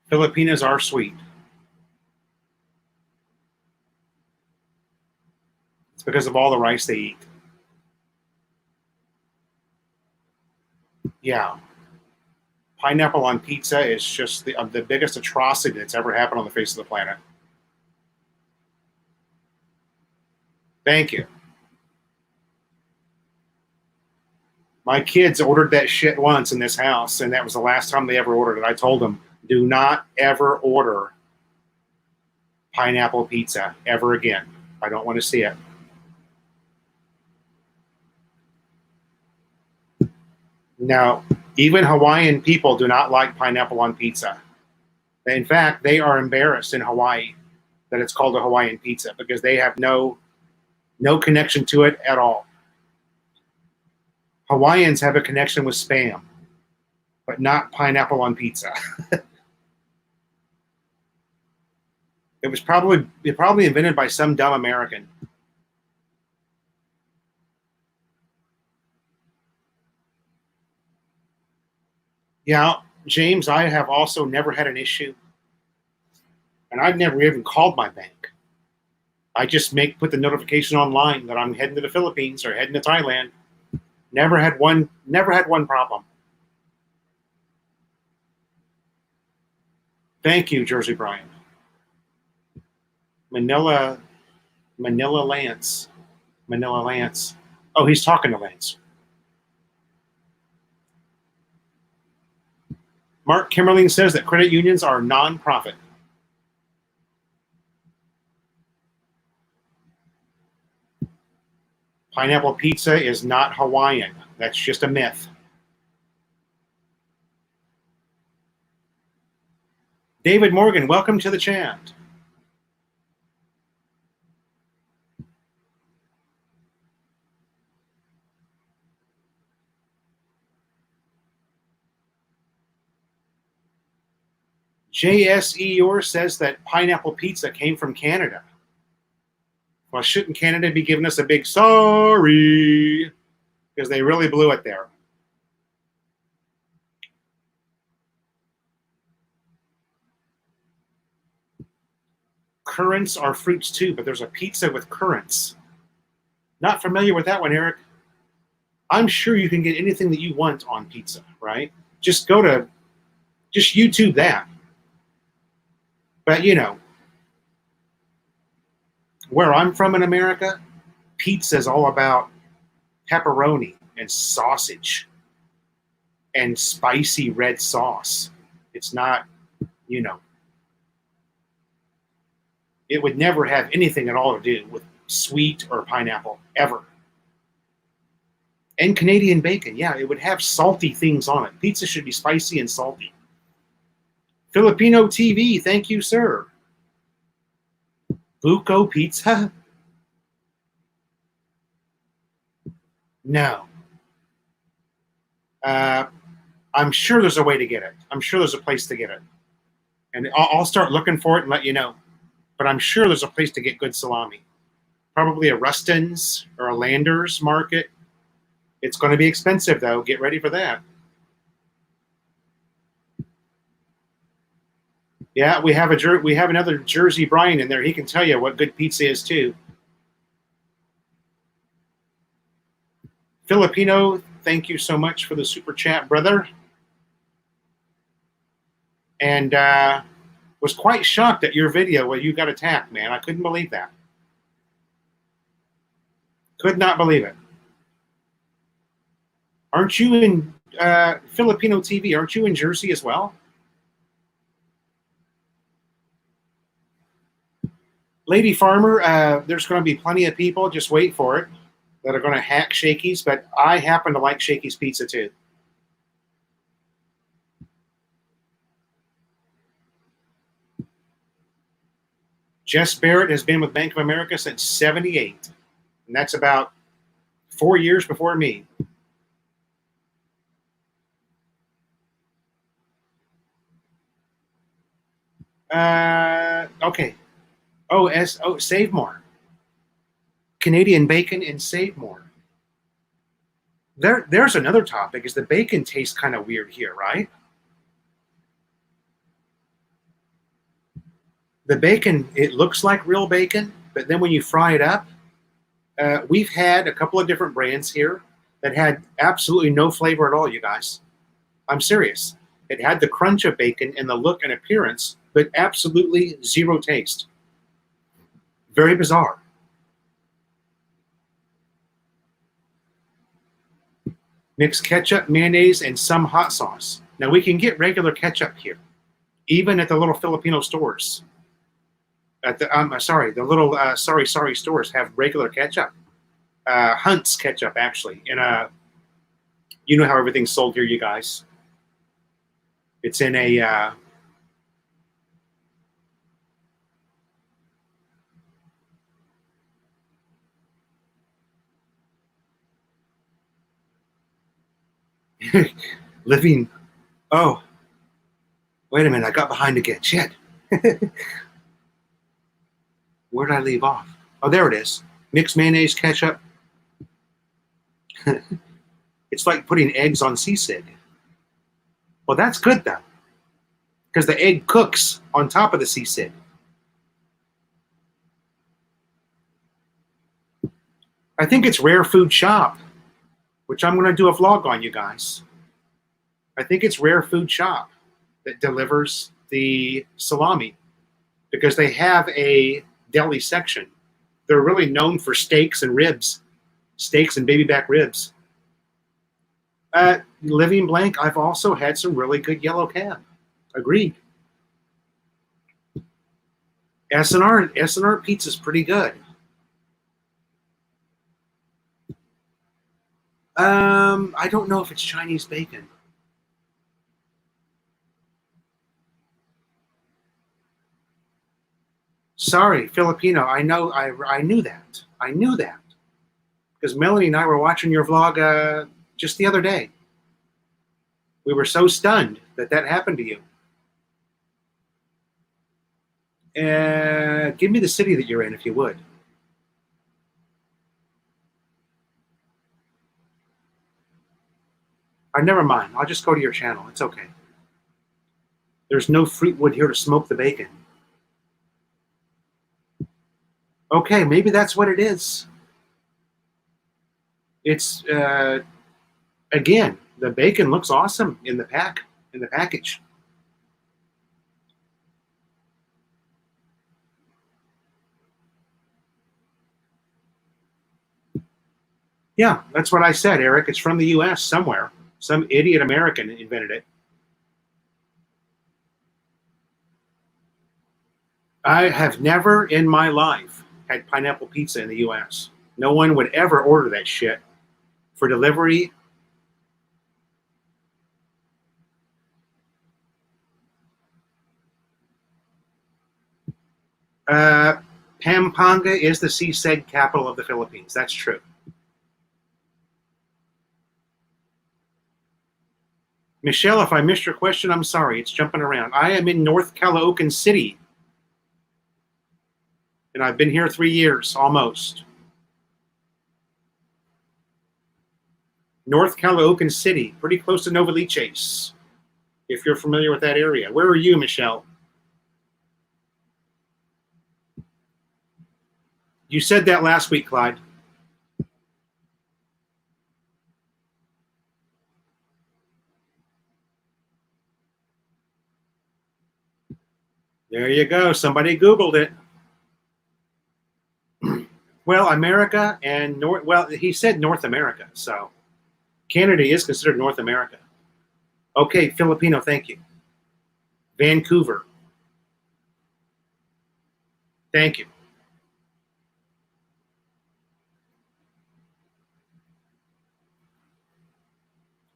Filipinos are sweet. It's because of all the rice they eat. Yeah. Pineapple on pizza is just the biggest atrocity that's ever happened on the face of the planet. Thank you. My kids ordered that shit once in this house, and that was the last time they ever ordered it. I told them, do not ever order pineapple pizza ever again. I don't want to see it. Now, even Hawaiian people do not like pineapple on pizza. In fact, they are embarrassed in Hawaii that it's called a Hawaiian pizza because they have no connection to it at all. Hawaiians have a connection with Spam, but not pineapple on pizza. It was probably invented by some dumb American. Yeah, James, I have also never had an issue, and I've never even called my bank. I just put the notification online that I'm heading to the Philippines or heading to Thailand. Never had one problem. Thank you, Jersey Brian. Manila Lance. Manila Lance. Oh, he's talking to Lance. Mark Kimmerling says that credit unions are non-profit. Pineapple pizza is not Hawaiian. That's just a myth. David Morgan, welcome to the chat. JSE Eeyore says that pineapple pizza came from Canada. Well, shouldn't Canada be giving us a big sorry? Because they really blew it there. Currants are fruits too, but there's a pizza with currants. Not familiar with that one, Eric. I'm sure you can get anything that you want on pizza, right? Just YouTube that. But where I'm from in America, pizza is all about pepperoni and sausage and spicy red sauce. It's not, it would never have anything at all to do with sweet or pineapple, ever. And Canadian bacon, yeah, it would have salty things on it. Pizza should be spicy and salty. Filipino TV, thank you, sir. Buko pizza? No. I'm sure there's a way to get it. I'm sure there's a place to get it. And I'll start looking for it and let you know. But I'm sure there's a place to get good salami. Probably a Rustin's or a Landers market. It's going to be expensive, though. Get ready for that. Yeah, we have another Jersey Brian in there. He can tell you what good pizza is, too. Filipino, thank you so much for the super chat, brother. And was quite shocked at your video where you got attacked, man. I couldn't believe that. Could not believe it. Aren't you in Filipino TV? Aren't you in Jersey as well? Lady Farmer, there's going to be plenty of people, just wait for it, that are going to hack Shakey's, but I happen to like Shakey's pizza too. Jess Barrett has been with Bank of America since '78, and that's about 4 years before me. Okay. Oh, Save More. Canadian bacon and Save More. There's another topic. Is the bacon tastes kind of weird here, right? The bacon, it looks like real bacon, but then when you fry it up, we've had a couple of different brands here that had absolutely no flavor at all, you guys. I'm serious. It had the crunch of bacon and the look and appearance, but absolutely zero taste. Very bizarre. Mix ketchup, mayonnaise, and some hot sauce. Now we can get regular ketchup here, even at the little Filipino stores. At the the little sorry stores have regular ketchup. Hunt's ketchup actually, in a you know how everything's sold here, you guys. It's in a living. Oh, wait a minute! I got behind again. Shit. Where did I leave off? Oh, there it is. Mixed mayonnaise, ketchup. It's like putting eggs on sisig. Well, that's good though, because the egg cooks on top of the sisig. I think it's Rare Food Shop, which I'm going to do a vlog on, you guys. I think it's Rare Food Shop that delivers the salami because they have a deli section. They're really known for steaks and ribs, steaks and baby back ribs. Living Blank, I've also had some really good yellow cab. Agreed. S&R pizza's pretty good. I don't know if it's Chinese bacon. Sorry, Filipino. I know. I knew that. I knew that because Melanie and I were watching your vlog just the other day. We were so stunned that that happened to you. Give me the city that you're in, if you would. Never mind. I'll just go to your channel. It's okay. There's no fruit wood here to smoke the bacon. Okay, maybe that's what it is. It's again, the bacon looks awesome in the package. Yeah, that's what I said, Eric. It's from the U.S. somewhere. Some idiot American invented it. I have never in my life had pineapple pizza in the U.S. No one would ever order that shit for delivery. Pampanga is the sisig capital of the Philippines. That's true. Michelle, if I missed your question, I'm sorry. It's jumping around. I am in North Caloocan City, and I've been here 3 years almost. North Caloocan City, pretty close to Novaliches, if you're familiar with that area. Where are you, Michelle? You said that last week, Clyde. There you go. Somebody Googled it. Well, America and North. Well, he said North America, so Canada is considered North America. Okay, Filipino. Thank you. Vancouver. Thank you.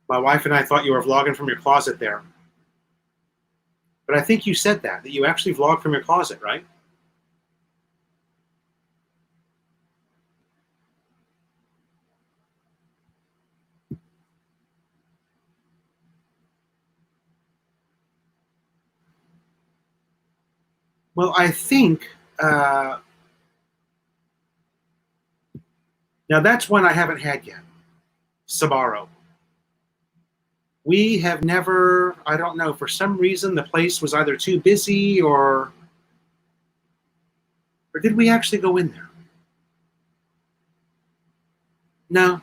My wife and I thought you were vlogging from your closet there, but I think you said that you actually vlog from your closet, right? Well, I think now that's one I haven't had yet. Sabaro. We have never. I don't know. For some reason, the place was either too busy or did we actually go in there? No.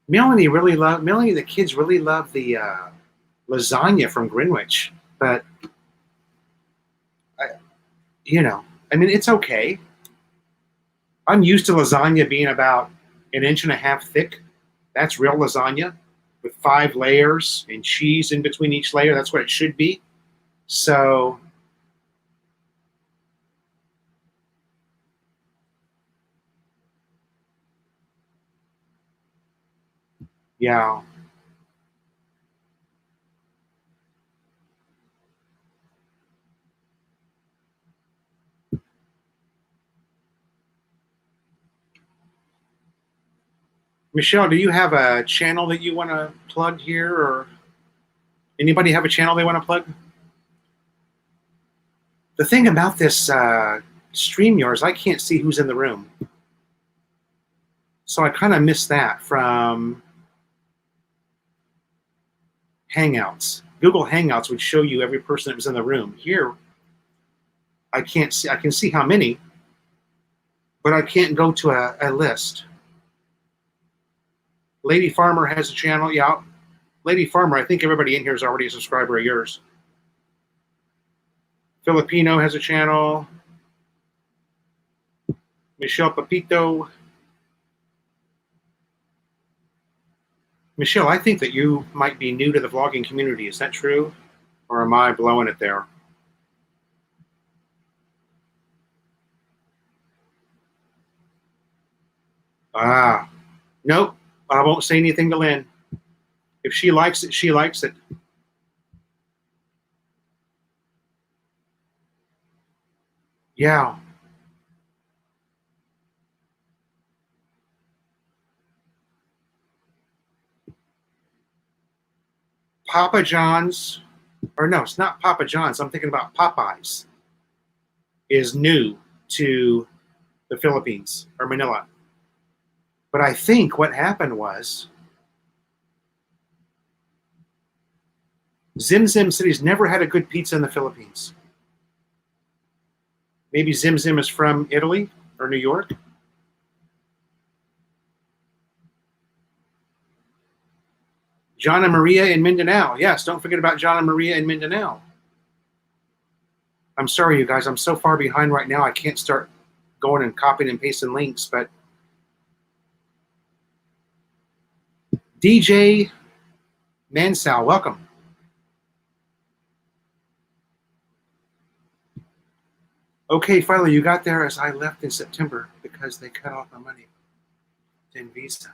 Melanie. The kids really love the lasagna from Greenwich, but I, I mean, it's okay. I'm used to lasagna being about an inch and a half thick. That's real lasagna with 5 layers and cheese in between each layer. That's what it should be. So, yeah. Michelle, do you have a channel that you want to plug here, or anybody have a channel they want to plug? The thing about this stream yours, I can't see who's in the room. So I kind of missed that from Hangouts. Google Hangouts would show you every person that was in the room. Here, I can't see. I can see how many, but I can't go to a list. Lady Farmer has a channel. Yeah, Lady Farmer, I think everybody in here is already a subscriber of yours. Filipino has a channel. Michelle Papito. Michelle, I think that you might be new to the vlogging community. Is that true? Or am I blowing it there? Ah, nope. I won't say anything to Lynn. If she likes it, she likes it. Yeah. Papa John's, or no, it's not Papa John's. I'm thinking about Popeyes, is new to the Philippines or Manila. But I think what happened was Zim Zim City's never had a good pizza in the Philippines. Maybe Zim Zim is from Italy or New York. John and Maria in Mindanao. Yes, don't forget about John and Maria in Mindanao. I'm sorry, you guys. I'm so far behind right now. I can't start going and copying and pasting links. But DJ Mansal, welcome. Okay, finally, you got there as I left in September because they cut off my money in Visa.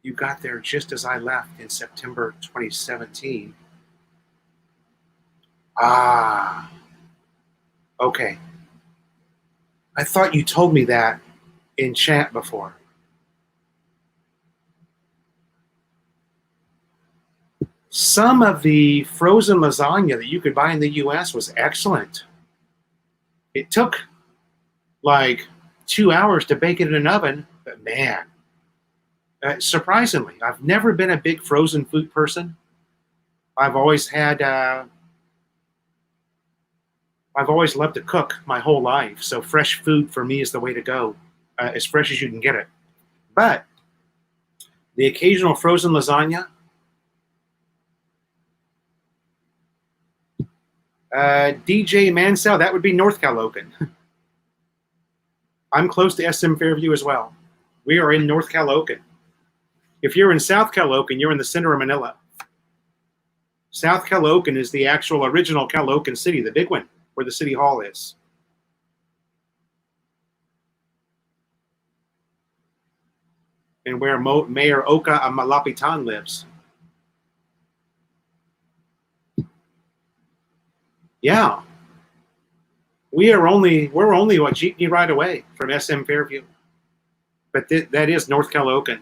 You got there just as I left in September 2017. Ah, okay. I thought you told me that in chat before. Some of the frozen lasagna that you could buy in the US was excellent. It took like 2 hours to bake it in an oven, but man, surprisingly, I've never been a big frozen food person. I've always had, I've always loved to cook my whole life. So fresh food for me is the way to go, as fresh as you can get it. But the occasional frozen lasagna, DJ Mansell, that would be North Caloocan. I'm close to SM Fairview as well. We are in North Caloocan. If you're in South Caloocan, you're in the center of Manila. South Caloocan is the actual original Caloocan city, the big one, where the city hall is. And where Mayor Oka Malapitan lives. Yeah. We're only a jeepney ride away from SM Fairview. But that is North Caloocan.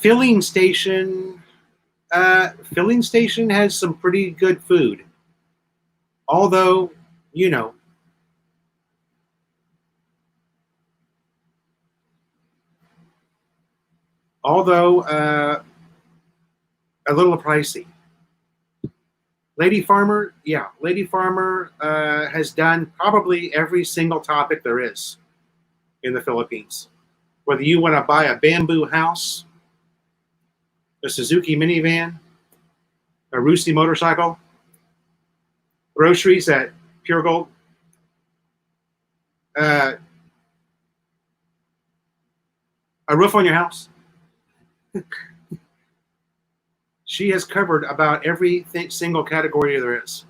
Filling station. Filling station has some pretty good food. Although, you know, a little pricey. Lady Farmer, yeah, Lady Farmer has done probably every single topic there is in the Philippines. Whether you want to buy a bamboo house, a Suzuki minivan, a Roosie motorcycle, groceries at Pure Gold, a roof on your house. She has covered about every single category there is.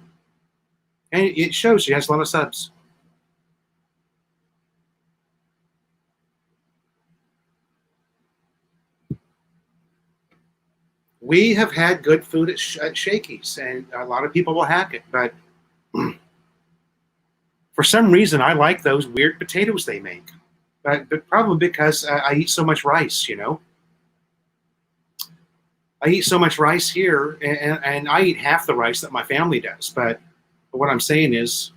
And it shows she has a lot of subs. We have had good food at Shakey's, and a lot of people will hack it, but for some reason, I like those weird potatoes they make. But probably because I eat so much rice, you know. I eat so much rice here, and I eat half the rice that my family does. But what I'm saying is,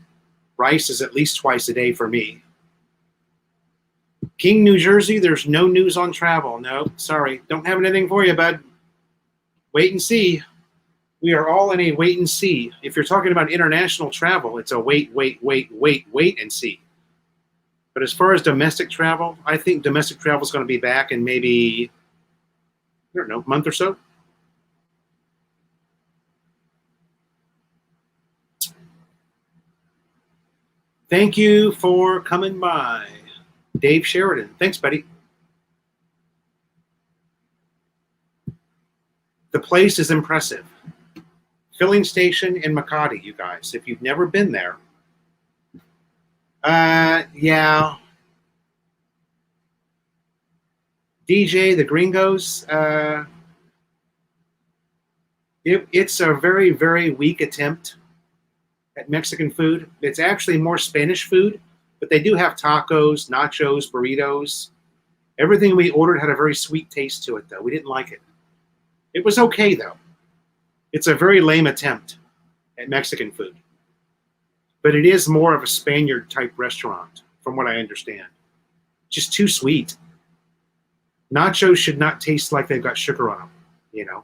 rice is at least twice a day for me. King, New Jersey, there's no news on travel. No, sorry. Don't have anything for you, bud. Wait and see. We are all in a wait and see. If you're talking about international travel, it's a wait and see. But as far as domestic travel, I think domestic travel is going to be back in maybe, I don't know, a month or so. Thank you for coming by. Dave Sheridan. Thanks, buddy. The place is impressive. Filling station in Makati, you guys. If you've never been there, yeah. DJ, the Gringos, it's a very, very weak attempt at Mexican food. It's actually more Spanish food, but they do have tacos, nachos, burritos. Everything we ordered had a very sweet taste to it, though. We didn't like it. It was okay, though. It's a very lame attempt at Mexican food. But it is more of a Spaniard-type restaurant, from what I understand. Just too sweet. Nachos should not taste like they've got sugar on them, you know.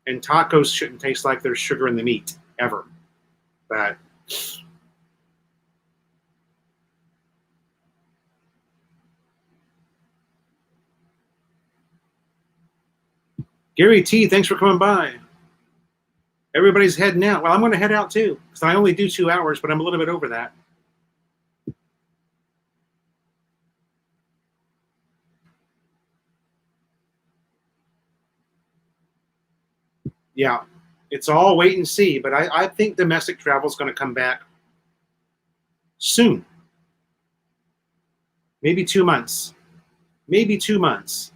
And tacos shouldn't taste like there's sugar in the meat, ever. But Gary T, thanks for coming by. Everybody's heading out. Well, I'm going to head out too, because I only do 2 hours, but I'm a little bit over that. Yeah, it's all wait and see, but I think domestic travel is going to come back soon. Maybe 2 months. Maybe 2 months.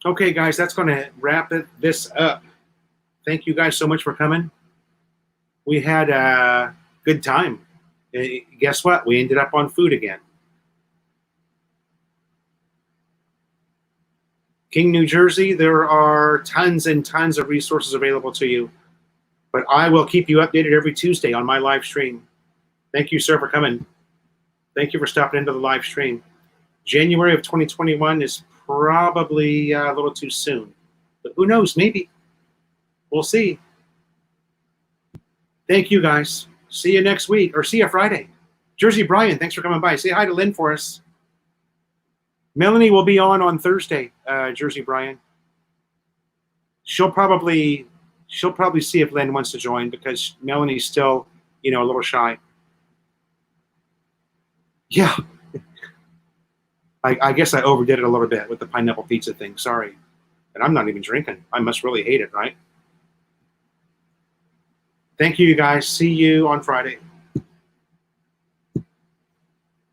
Okay, guys, that's going to wrap this up. Thank you guys so much for coming. We had a good time. Guess what? We ended up on food again. King, New Jersey, there are tons and tons of resources available to you. But I will keep you updated every Tuesday on my live stream. Thank you, sir, for coming. Thank you for stopping into the live stream. January of 2021 is probably a little too soon. But who knows? Maybe. We'll see. Thank you, guys. See you next week, or see you Friday. Jersey Brian, thanks for coming by. Say hi to Lynn for us. Melanie will be on Thursday, Jersey Brian. She'll probably see if Lynn wants to join, because Melanie's still, a little shy. Yeah. I guess I overdid it a little bit with the pineapple pizza thing. Sorry. And I'm not even drinking. I must really hate it, right? Thank you, guys. See you on Friday.